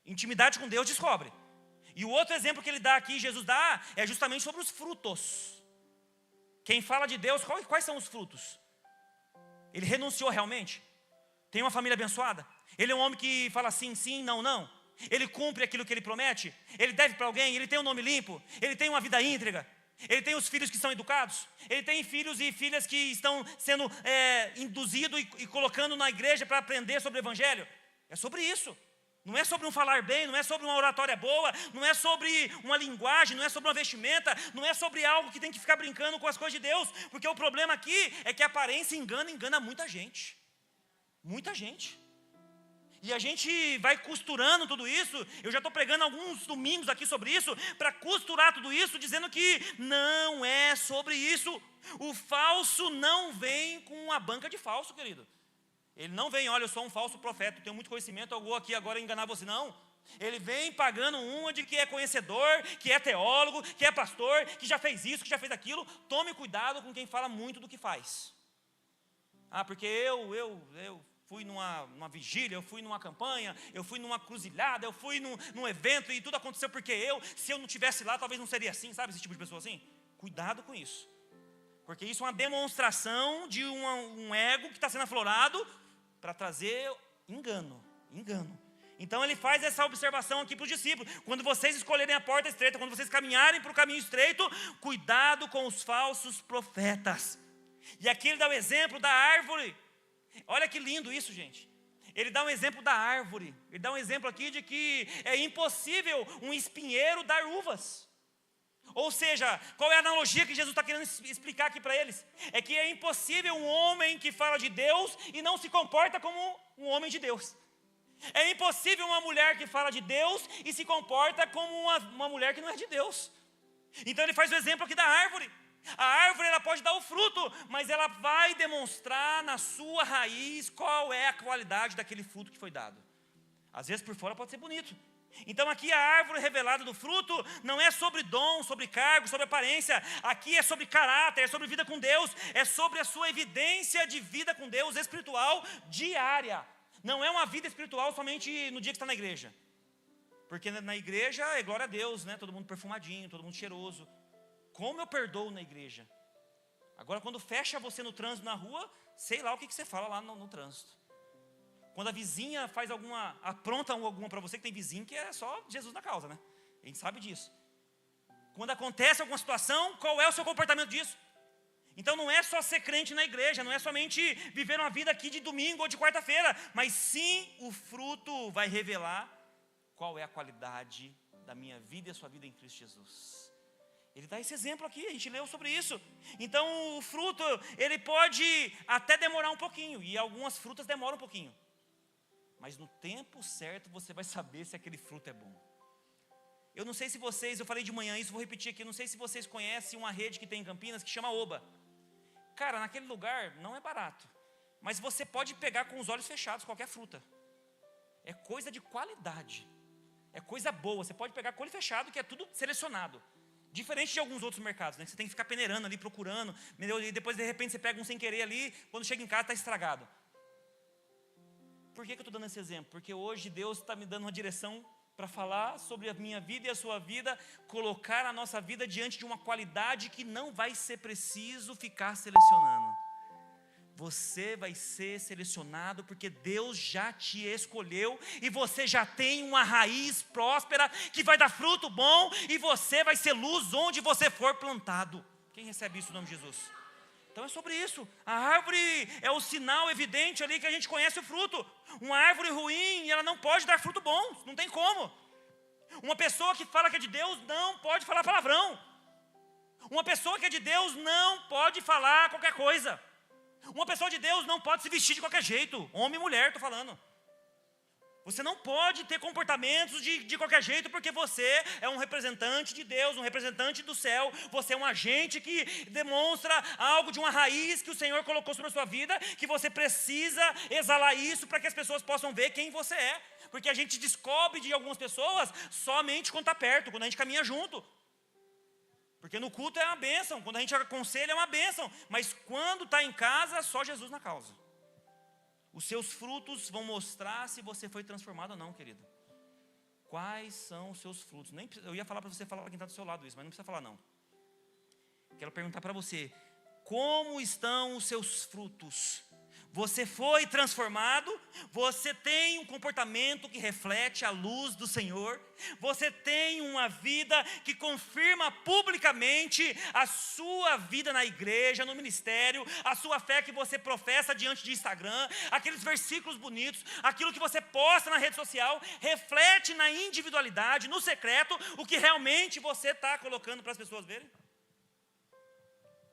Intimidade com Deus descobre. E o outro exemplo que ele dá aqui, Jesus dá, é justamente sobre os frutos. Quem fala de Deus, quais são os frutos? Ele renunciou realmente? Tem uma família abençoada? Ele é um homem que fala sim, sim, não, não? Ele cumpre aquilo que ele promete? Ele deve para alguém? Ele tem um nome limpo? Ele tem uma vida íntegra? Ele tem os filhos que são educados? Ele tem filhos e filhas que estão sendo induzidos e colocando na igreja para aprender sobre o evangelho? É sobre isso. Não é sobre um falar bem, não é sobre uma oratória boa, não é sobre uma linguagem, não é sobre uma vestimenta, não é sobre algo que tem que ficar brincando com as coisas de Deus, porque o problema aqui é que a aparência engana muita gente. Muita gente. E a gente vai costurando tudo isso. Eu já estou pregando alguns domingos aqui sobre isso, para costurar tudo isso, dizendo que não é sobre isso. O falso não vem com uma banca de falso, querido. Ele não vem, olha, eu sou um falso profeta, tenho muito conhecimento, eu vou aqui agora enganar você, não. Ele vem pagando uma de que é conhecedor, que é teólogo, que é pastor, que já fez isso, que já fez aquilo. Tome cuidado com quem fala muito do que faz. Porque eu fui numa vigília, eu fui numa campanha, eu fui numa cruzilhada, eu fui num evento e tudo aconteceu porque se eu não estivesse lá, talvez não seria assim, sabe esse tipo de pessoa assim? Cuidado com isso. Porque isso é uma demonstração de um ego que está sendo aflorado para trazer engano. Então ele faz essa observação aqui para os discípulos. Quando vocês escolherem a porta estreita, quando vocês caminharem para o caminho estreito, cuidado com os falsos profetas. E aqui ele dá o exemplo da árvore. Olha que lindo isso, gente. Ele dá um exemplo da árvore. Ele dá um exemplo aqui de que é impossível um espinheiro dar uvas. Ou seja, qual é a analogia que Jesus está querendo explicar aqui para eles? É que é impossível um homem que fala de Deus e não se comporta como um homem de Deus. É impossível uma mulher que fala de Deus e se comporta como uma mulher que não é de Deus. Então ele faz o exemplo aqui da árvore. A árvore ela pode dar o fruto, mas ela vai demonstrar na sua raiz qual é a qualidade daquele fruto que foi dado. Às vezes por fora pode ser bonito. Então aqui a árvore revelada do fruto não é sobre dom, sobre cargo, sobre aparência. Aqui é sobre caráter, é sobre vida com Deus. É sobre a sua evidência de vida com Deus espiritual diária. Não é uma vida espiritual somente no dia que está na igreja. Porque na igreja é glória a Deus, né? Todo mundo perfumadinho, todo mundo cheiroso. Como eu perdoo na igreja? Agora quando fecha você no trânsito na rua, sei lá o que você fala lá no trânsito. Quando a vizinha apronta alguma para você, que tem vizinho que é só Jesus na causa, né? A gente sabe disso. Quando acontece alguma situação, qual é o seu comportamento disso? Então não é só ser crente na igreja, não é somente viver uma vida aqui de domingo ou de quarta-feira, mas sim o fruto vai revelar qual é a qualidade da minha vida e a sua vida em Cristo Jesus. Ele dá esse exemplo aqui, a gente leu sobre isso. Então o fruto, ele pode até demorar um pouquinho, e algumas frutas demoram um pouquinho. Mas no tempo certo você vai saber se aquele fruto é bom. Eu não sei se vocês, eu falei de manhã isso, vou repetir aqui, eu não sei se vocês conhecem uma rede que tem em Campinas que chama Oba. Cara, naquele lugar não é barato, mas você pode pegar com os olhos fechados qualquer fruta. É coisa de qualidade. É coisa boa, você pode pegar com olho fechado, que é tudo selecionado. Diferente de alguns outros mercados, né? Você tem que ficar peneirando ali, procurando, entendeu? E depois de repente você pega um sem querer ali, quando chega em casa está estragado. Por que eu estou dando esse exemplo? Porque hoje Deus está me dando uma direção para falar sobre a minha vida e a sua vida, colocar a nossa vida diante de uma qualidade que não vai ser preciso ficar selecionando. Você vai ser selecionado porque Deus já te escolheu e você já tem uma raiz próspera que vai dar fruto bom e você vai ser luz onde você for plantado. Quem recebe isso no nome de Jesus? Então é sobre isso. A árvore é o sinal evidente ali que a gente conhece o fruto. Uma árvore ruim, ela não pode dar fruto bom, não tem como. Uma pessoa que fala que é de Deus não pode falar palavrão. Uma pessoa que é de Deus não pode falar qualquer coisa. Uma pessoa de Deus não pode se vestir de qualquer jeito. Homem e mulher, estou falando. Você não pode ter comportamentos de qualquer jeito, porque você é um representante de Deus, um representante do céu. Você é um agente que demonstra algo de uma raiz que o Senhor colocou sobre a sua vida, que você precisa exalar isso para que as pessoas possam ver quem você é. Porque a gente descobre de algumas pessoas somente quando está perto, quando a gente caminha junto. Porque no culto é uma bênção, quando a gente aconselha é uma bênção, mas quando está em casa, só Jesus na causa. Os seus frutos vão mostrar se você foi transformado ou não, querido. Quais são os seus frutos? Eu ia falar para você falar para quem está do seu lado isso, mas não precisa falar não. Quero perguntar para você, como estão os seus frutos? Você foi transformado, você tem um comportamento que reflete a luz do Senhor, você tem uma vida que confirma publicamente a sua vida na igreja, no ministério, a sua fé que você professa diante de Instagram, aqueles versículos bonitos, aquilo que você posta na rede social, reflete na individualidade, no secreto, o que realmente você está colocando para as pessoas verem?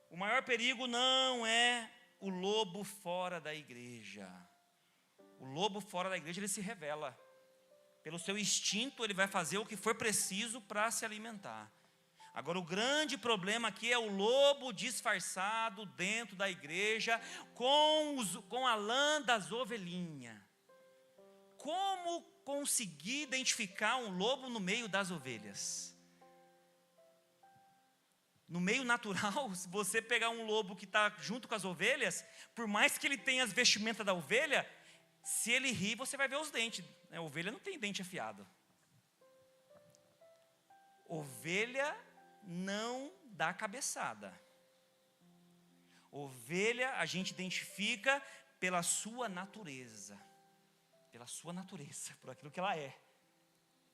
O maior perigo não é o lobo fora da igreja. O lobo fora da igreja, ele se revela. Pelo seu instinto, ele vai fazer o que for preciso para se alimentar. Agora, o grande problema aqui é o lobo disfarçado dentro da igreja com a lã das ovelhinhas. Como conseguir identificar um lobo no meio das ovelhas? No meio natural, se você pegar um lobo que está junto com as ovelhas, por mais que ele tenha as vestimentas da ovelha, se ele rir, você vai ver os dentes. A ovelha não tem dente afiado. Ovelha não dá cabeçada. Ovelha a gente identifica pela sua natureza. Pela sua natureza, por aquilo que ela é.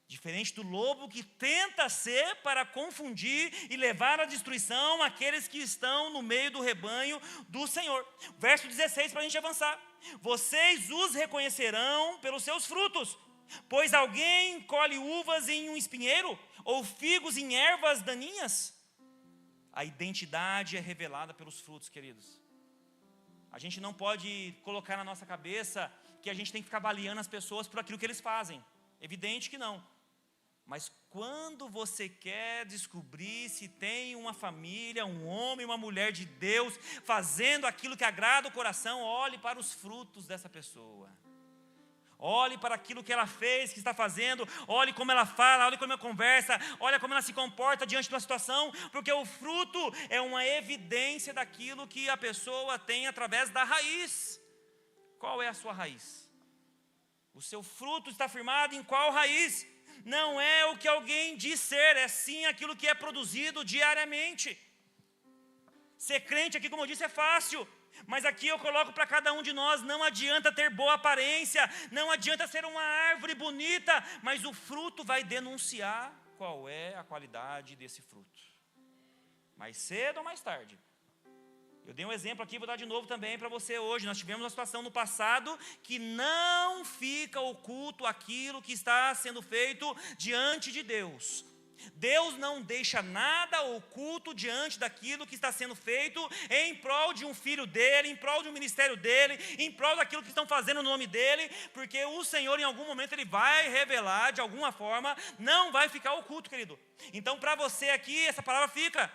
Diferente do lobo que tenta ser para confundir e levar à destruição aqueles que estão no meio do rebanho do Senhor. Verso 16 para a gente avançar. Vocês os reconhecerão pelos seus frutos. Pois alguém colhe uvas em um espinheiro ou figos em ervas daninhas? A identidade é revelada pelos frutos, queridos. A gente não pode colocar na nossa cabeça que a gente tem que ficar avaliando as pessoas por aquilo que eles fazem. Evidente que não. Mas quando você quer descobrir se tem uma família, um homem, uma mulher de Deus, fazendo aquilo que agrada o coração, olhe para os frutos dessa pessoa. Olhe para aquilo que ela fez, que está fazendo, olhe como ela fala, olhe como ela conversa, olhe como ela se comporta diante de uma situação, porque o fruto é uma evidência daquilo que a pessoa tem através da raiz. Qual é a sua raiz? O seu fruto está firmado em qual raiz? Não é o que alguém diz ser, é sim aquilo que é produzido diariamente. Ser crente aqui, como eu disse, é fácil, mas aqui eu coloco para cada um de nós, não adianta ter boa aparência, não adianta ser uma árvore bonita, mas o fruto vai denunciar qual é a qualidade desse fruto. Mais cedo ou mais tarde. Eu dei um exemplo aqui, vou dar de novo também para você hoje. Nós tivemos uma situação no passado que não fica oculto aquilo que está sendo feito diante de Deus. Deus não deixa nada oculto diante daquilo que está sendo feito em prol de um filho dele, em prol de um ministério dele, em prol daquilo que estão fazendo no nome dele, porque o Senhor em algum momento ele vai revelar de alguma forma, não vai ficar oculto, querido. Então para você aqui essa palavra fica.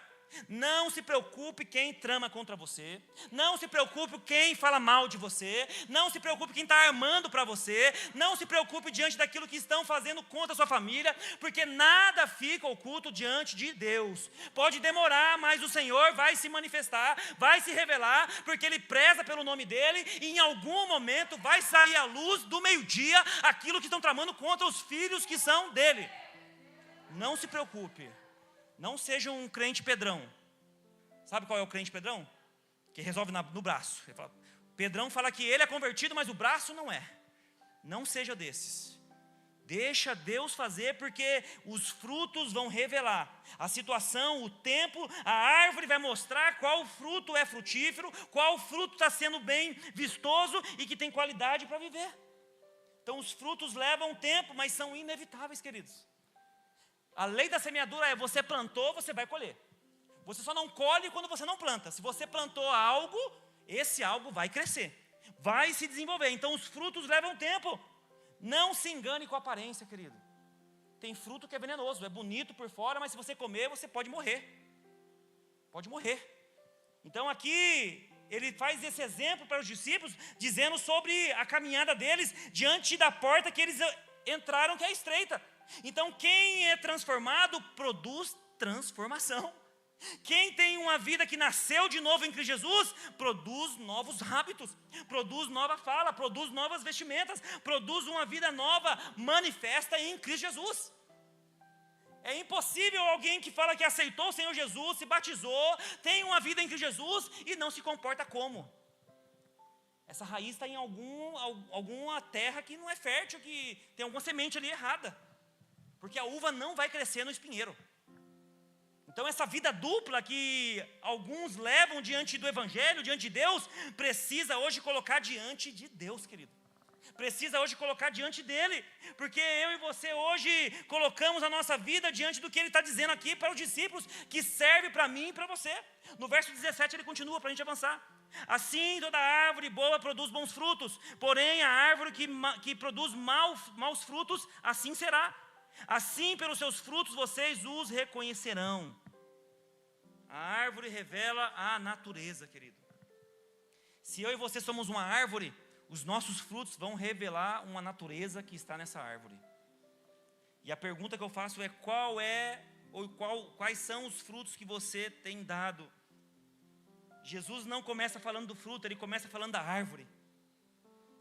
Não se preocupe quem trama contra você. Não se preocupe quem fala mal de você. Não se preocupe quem está armando para você. Não se preocupe diante daquilo que estão fazendo contra a sua família, porque nada fica oculto diante de Deus. Pode demorar, mas o Senhor vai se manifestar, vai se revelar, porque Ele preza pelo nome dEle, e em algum momento vai sair à luz do meio-dia aquilo que estão tramando contra os filhos que são dEle. Não se preocupe. Não seja um crente pedrão. Sabe qual é o crente pedrão? Que resolve no braço. Pedrão fala que ele é convertido, mas o braço não é. Não seja desses. Deixa Deus fazer, porque os frutos vão revelar a situação, o tempo, a árvore vai mostrar qual fruto é frutífero, qual fruto está sendo bem vistoso e que tem qualidade para viver. Então os frutos levam tempo, mas são inevitáveis, queridos. A lei da semeadura é: você plantou, você vai colher. Você só não colhe quando você não planta. Se você plantou algo, esse algo vai crescer, vai se desenvolver. Então os frutos levam tempo. Não se engane com a aparência, querido. Tem fruto que é venenoso, é bonito por fora, mas se você comer, você pode morrer. Pode morrer. Então aqui ele faz esse exemplo para os discípulos, dizendo sobre a caminhada deles diante da porta que eles entraram, que é estreita. Então quem é transformado produz transformação. Quem tem uma vida que nasceu de novo em Cristo Jesus, produz novos hábitos, produz nova fala, produz novas vestimentas, produz uma vida nova, manifesta em Cristo Jesus. É impossível alguém que fala que aceitou o Senhor Jesus, se batizou, tem uma vida em Cristo Jesus e não se comporta como. Essa raiz está em alguma terra que não é fértil, que tem alguma semente ali errada. Porque a uva não vai crescer no espinheiro. Então essa vida dupla que alguns levam diante do Evangelho, diante de Deus, precisa hoje colocar diante de Deus, querido. Precisa hoje colocar diante dEle. Porque eu e você hoje colocamos a nossa vida diante do que Ele está dizendo aqui para os discípulos, que serve para mim e para você. No verso 17 ele continua para a gente avançar. Assim toda árvore boa produz bons frutos, porém a árvore que produz maus frutos, assim será. Assim pelos seus frutos vocês os reconhecerão. A árvore revela a natureza, querido. Se eu e você somos uma árvore, os nossos frutos vão revelar uma natureza que está nessa árvore. E a pergunta que eu faço é: quais são os frutos que você tem dado? Jesus não começa falando do fruto, ele começa falando da árvore.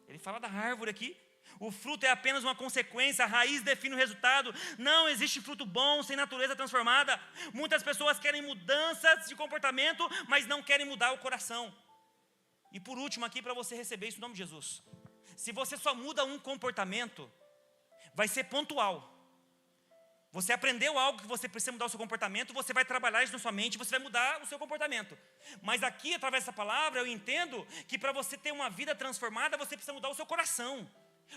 Ele fala da árvore aqui. O fruto é apenas uma consequência, a raiz define o resultado. Não existe fruto bom sem natureza transformada. Muitas pessoas querem mudanças de comportamento, mas não querem mudar o coração. E por último aqui, para você receber isso em nome de Jesus, se você só muda um comportamento, vai ser pontual. Você aprendeu algo que você precisa mudar o seu comportamento, você vai trabalhar isso na sua mente, você vai mudar o seu comportamento. Mas aqui, através dessa palavra, eu entendo que para você ter uma vida transformada, você precisa mudar o seu coração.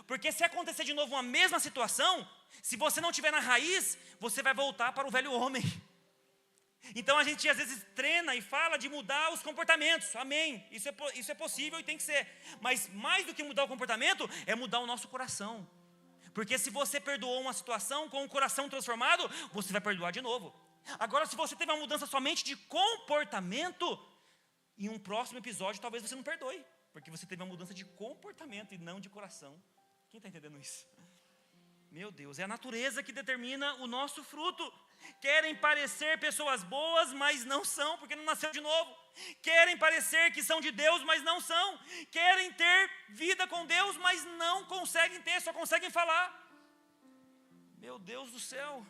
Porque se acontecer de novo uma mesma situação, se você não estiver na raiz, você vai voltar para o velho homem. Então a gente às vezes treina e fala de mudar os comportamentos, amém, isso é possível e tem que ser. Mas mais do que mudar o comportamento, é mudar o nosso coração. Porque se você perdoou uma situação com o coração transformado, você vai perdoar de novo. Agora, se você teve uma mudança somente de comportamento, em um próximo episódio talvez você não perdoe, porque você teve uma mudança de comportamento e não de coração. Quem está entendendo isso? Meu Deus, é a natureza que determina o nosso fruto. Querem parecer pessoas boas, mas não são, porque não nasceu de novo. Querem parecer que são de Deus, mas não são. Querem ter vida com Deus, mas não conseguem ter, só conseguem falar. Meu Deus do céu.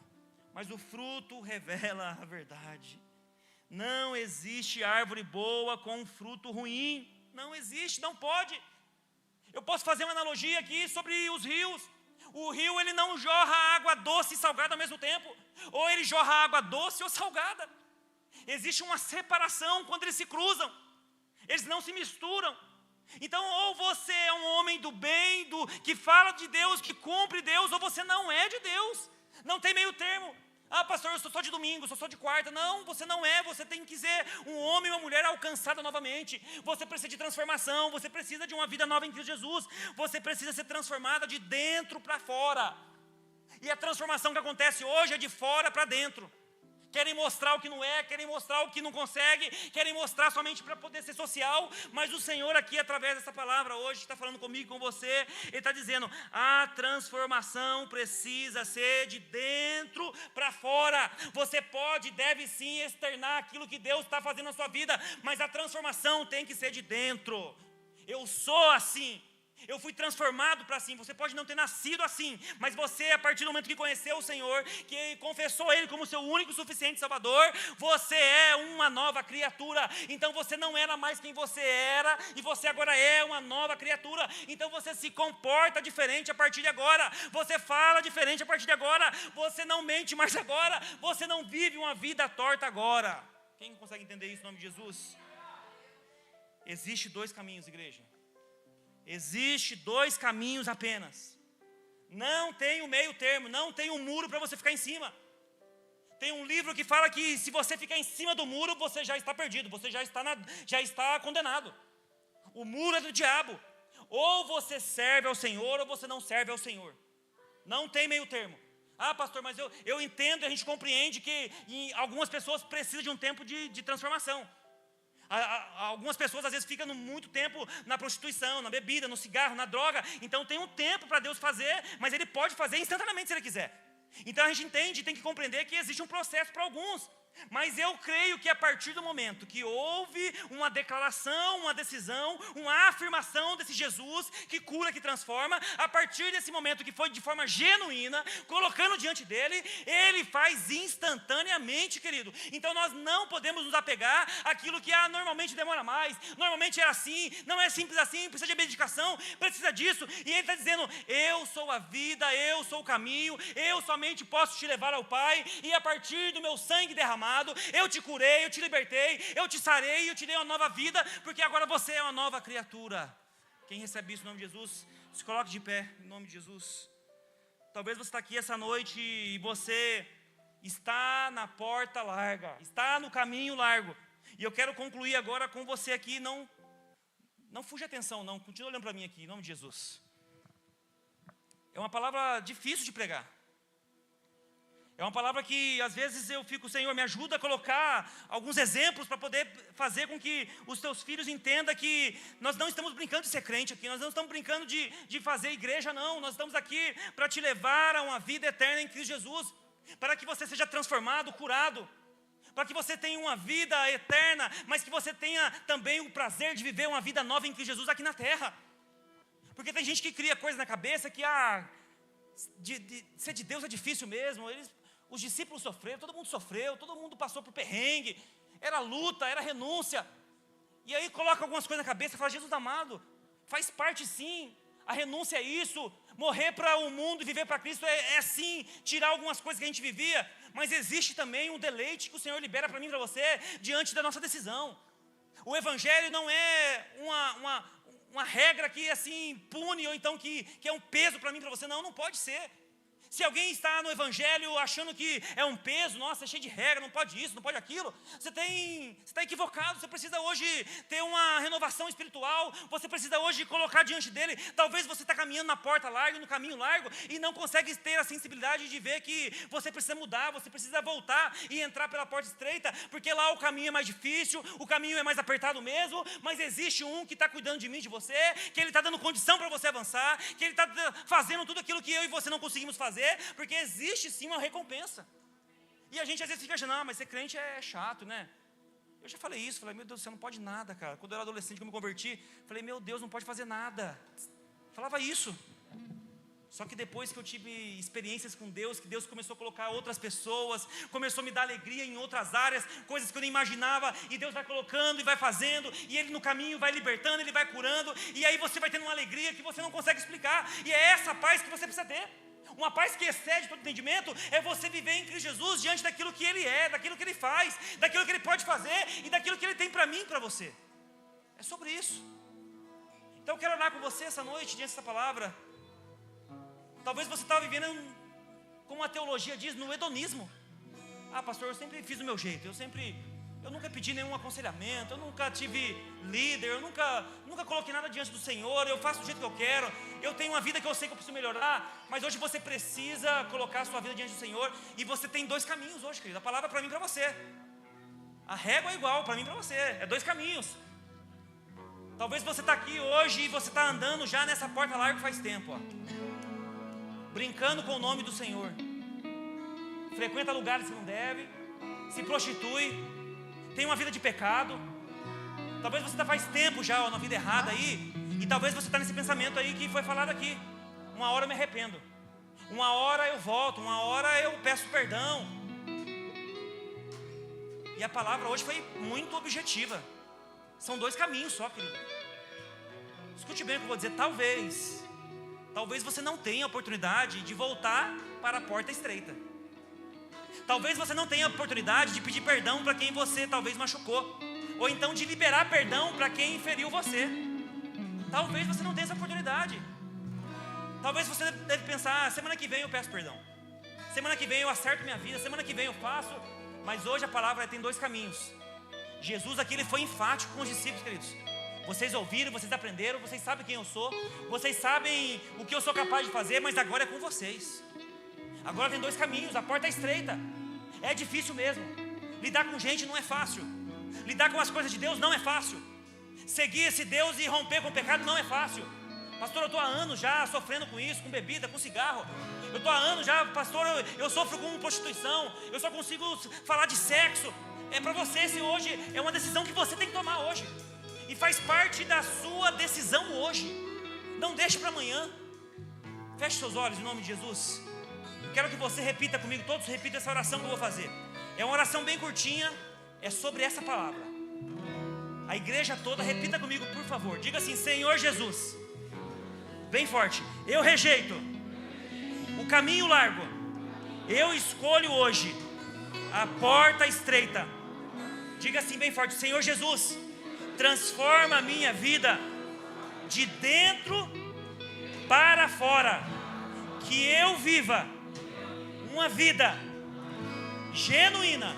Mas o fruto revela a verdade. Não existe árvore boa com fruto ruim. Não existe, não pode. Eu posso fazer uma analogia aqui sobre os rios. O rio, ele não jorra água doce e salgada ao mesmo tempo. Ou ele jorra água doce ou salgada. Existe uma separação quando eles se cruzam. Eles não se misturam. Então, ou você é um homem do bem, que fala de Deus, que cumpre Deus, ou você não é de Deus. Não tem meio termo. Ah, pastor, eu sou só de domingo, sou só de quarta. Não, você não é, você tem que ser um homem e uma mulher alcançada novamente. Você precisa de transformação, você precisa de uma vida nova em Cristo Jesus. Você precisa ser transformada de dentro para fora. E a transformação que acontece hoje é de fora para dentro. Querem mostrar o que não é, querem mostrar o que não consegue, querem mostrar somente para poder ser social. Mas o Senhor aqui, através dessa palavra hoje, está falando comigo, com você. Ele está dizendo, a transformação precisa ser de dentro para fora. Você pode, deve sim externar aquilo que Deus está fazendo na sua vida, mas a transformação tem que ser de dentro. Eu sou assim. Eu fui transformado para assim. Você pode não ter nascido assim, mas você, a partir do momento que conheceu o Senhor, que confessou Ele como seu único e suficiente Salvador, você é uma nova criatura. Então você não era mais quem você era, e você agora é uma nova criatura. Então você se comporta diferente a partir de agora, você fala diferente a partir de agora, você não mente mais agora, você não vive uma vida torta agora. Quem consegue entender isso em nome de Jesus? Existe dois caminhos, igreja. Existe dois caminhos apenas. Não tem o meio termo, não tem um muro para você ficar em cima. Tem um livro que fala que se você ficar em cima do muro, você já está perdido, você já está condenado. O muro é do diabo. Ou você serve ao Senhor, ou você não serve ao Senhor. Não tem meio termo. Ah, pastor, mas eu entendo, a gente compreende que algumas pessoas precisam de um tempo de transformação. Algumas pessoas às vezes ficam muito tempo na prostituição, na bebida, no cigarro, na droga. Então tem um tempo para Deus fazer, mas Ele pode fazer instantaneamente se Ele quiser. Então a gente entende, tem que compreender que existe um processo para alguns. Mas eu creio que a partir do momento que houve uma declaração, uma decisão, uma afirmação desse Jesus que cura, que transforma, a partir desse momento que foi de forma genuína, colocando diante dele, ele faz instantaneamente, querido. Então nós não podemos nos apegar àquilo que normalmente demora mais, normalmente era assim, não é simples assim, precisa de medicação, precisa disso. E ele está dizendo, eu sou a vida, eu sou o caminho, eu somente posso te levar ao Pai, e a partir do meu sangue derramado, eu te curei, eu te libertei, eu te sarei, eu te dei uma nova vida, porque agora você é uma nova criatura. Quem recebe isso em nome de Jesus, se coloque de pé, em nome de Jesus. Talvez você está aqui essa noite e você está na porta larga, está no caminho largo. E eu quero concluir agora com você aqui, não fuja atenção não, continua olhando para mim aqui, em nome de Jesus. É uma palavra difícil de pregar. É uma palavra que às vezes eu fico, Senhor, me ajuda a colocar alguns exemplos para poder fazer com que os teus filhos entendam que nós não estamos brincando de ser crente aqui, nós não estamos brincando de fazer igreja, não. Nós estamos aqui para te levar a uma vida eterna em Cristo Jesus, para que você seja transformado, curado, para que você tenha uma vida eterna, mas que você tenha também o prazer de viver uma vida nova em Cristo Jesus aqui na terra. Porque tem gente que cria coisa na cabeça que ser de Deus é difícil mesmo. Os discípulos sofreram, todo mundo passou por perrengue, era luta, era renúncia. E aí coloca algumas coisas na cabeça e fala, Jesus amado, faz parte sim, a renúncia é isso, morrer para o mundo e viver para Cristo é sim, tirar algumas coisas que a gente vivia, mas existe também um deleite que o Senhor libera para mim e para você, diante da nossa decisão. O Evangelho não é uma regra que assim pune, ou então que é um peso para mim e para você, não pode ser. Se alguém está no Evangelho achando que é um peso, nossa, é cheio de regra, não pode isso, não pode aquilo, você está equivocado. Você precisa hoje ter uma renovação espiritual, você precisa hoje colocar diante dele. Talvez você está caminhando na porta larga, no caminho largo, e não consegue ter a sensibilidade de ver que você precisa mudar, você precisa voltar e entrar pela porta estreita, porque lá o caminho é mais difícil, o caminho é mais apertado mesmo, mas existe um que está cuidando de mim, de você, que ele está dando condição para você avançar, que ele está fazendo tudo aquilo que eu e você não conseguimos fazer, porque existe sim uma recompensa. E a gente às vezes fica achando, mas ser crente é chato, né? Eu já falei isso, falei, meu Deus, você não pode nada, cara. Quando eu era adolescente, que eu me converti, falei, meu Deus, não pode fazer nada. Falava isso. Só que depois que eu tive experiências com Deus, que Deus começou a colocar outras pessoas, começou a me dar alegria em outras áreas, coisas que eu nem imaginava, e Deus vai colocando e vai fazendo, e Ele no caminho vai libertando, Ele vai curando, e aí você vai tendo uma alegria que você não consegue explicar, e é essa paz que você precisa ter. Uma paz que excede todo entendimento é você viver em Cristo Jesus diante daquilo que Ele é, daquilo que Ele faz, daquilo que Ele pode fazer e daquilo que Ele tem para mim e para você. É sobre isso. Então eu quero orar com você essa noite diante dessa palavra. Talvez você está vivendo, como a teologia diz, no hedonismo. Ah, pastor, eu sempre fiz do meu jeito, eu eu nunca pedi nenhum aconselhamento, eu nunca tive líder, eu nunca coloquei nada diante do Senhor, eu faço do jeito que eu quero, eu tenho uma vida que eu sei que eu preciso melhorar. Mas hoje você precisa colocar a sua vida diante do Senhor, e você tem dois caminhos hoje, querido. A palavra para mim e para você, a régua é igual para mim e para você, é dois caminhos. Talvez você está aqui hoje e você está andando já nessa porta larga faz tempo, ó, brincando com o nome do Senhor, frequenta lugares que não deve, se prostitui, tem uma vida de pecado. Talvez você faz tempo já na vida errada aí, e talvez você está nesse pensamento aí que foi falado aqui: uma hora eu me arrependo, uma hora eu volto, uma hora eu peço perdão. E a palavra hoje foi muito objetiva. São dois caminhos só, querido. Escute bem o que eu vou dizer. Talvez você não tenha a oportunidade de voltar para a porta estreita. Talvez você não tenha a oportunidade de pedir perdão para quem você talvez machucou, ou então de liberar perdão para quem feriu você. Talvez você não tenha essa oportunidade. Talvez você deve pensar: semana que vem eu peço perdão, semana que vem eu acerto minha vida, semana que vem eu faço. Mas hoje a palavra tem dois caminhos. Jesus aqui, ele foi enfático com os discípulos, queridos. Vocês ouviram, vocês aprenderam, vocês sabem quem eu sou, vocês sabem o que eu sou capaz de fazer, mas agora é com vocês. Agora tem dois caminhos, a porta é estreita, é difícil mesmo. Lidar com gente não é fácil, lidar com as coisas de Deus não é fácil, seguir esse Deus e romper com o pecado não é fácil. Pastor, eu estou há anos já sofrendo com isso, com bebida, com cigarro. Eu estou há anos já, pastor, eu sofro com prostituição, eu só consigo falar de sexo. É para você, se hoje é uma decisão que você tem que tomar hoje, e faz parte da sua decisão hoje. Não deixe para amanhã. Feche seus olhos em nome de Jesus. Eu quero que você repita comigo, todos repitam essa oração que eu vou fazer. É uma oração bem curtinha, é sobre essa palavra. A igreja toda repita comigo, por favor. Diga assim: Senhor Jesus, bem forte, eu rejeito o caminho largo, eu escolho hoje a porta estreita. Diga assim bem forte: Senhor Jesus, transforma a minha vida de dentro para fora, que eu viva uma vida genuína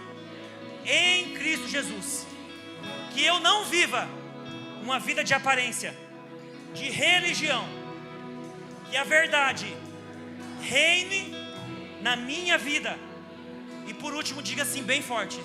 em Cristo Jesus, que eu não viva uma vida de aparência, de religião, que a verdade reine na minha vida. E por último, diga assim bem forte: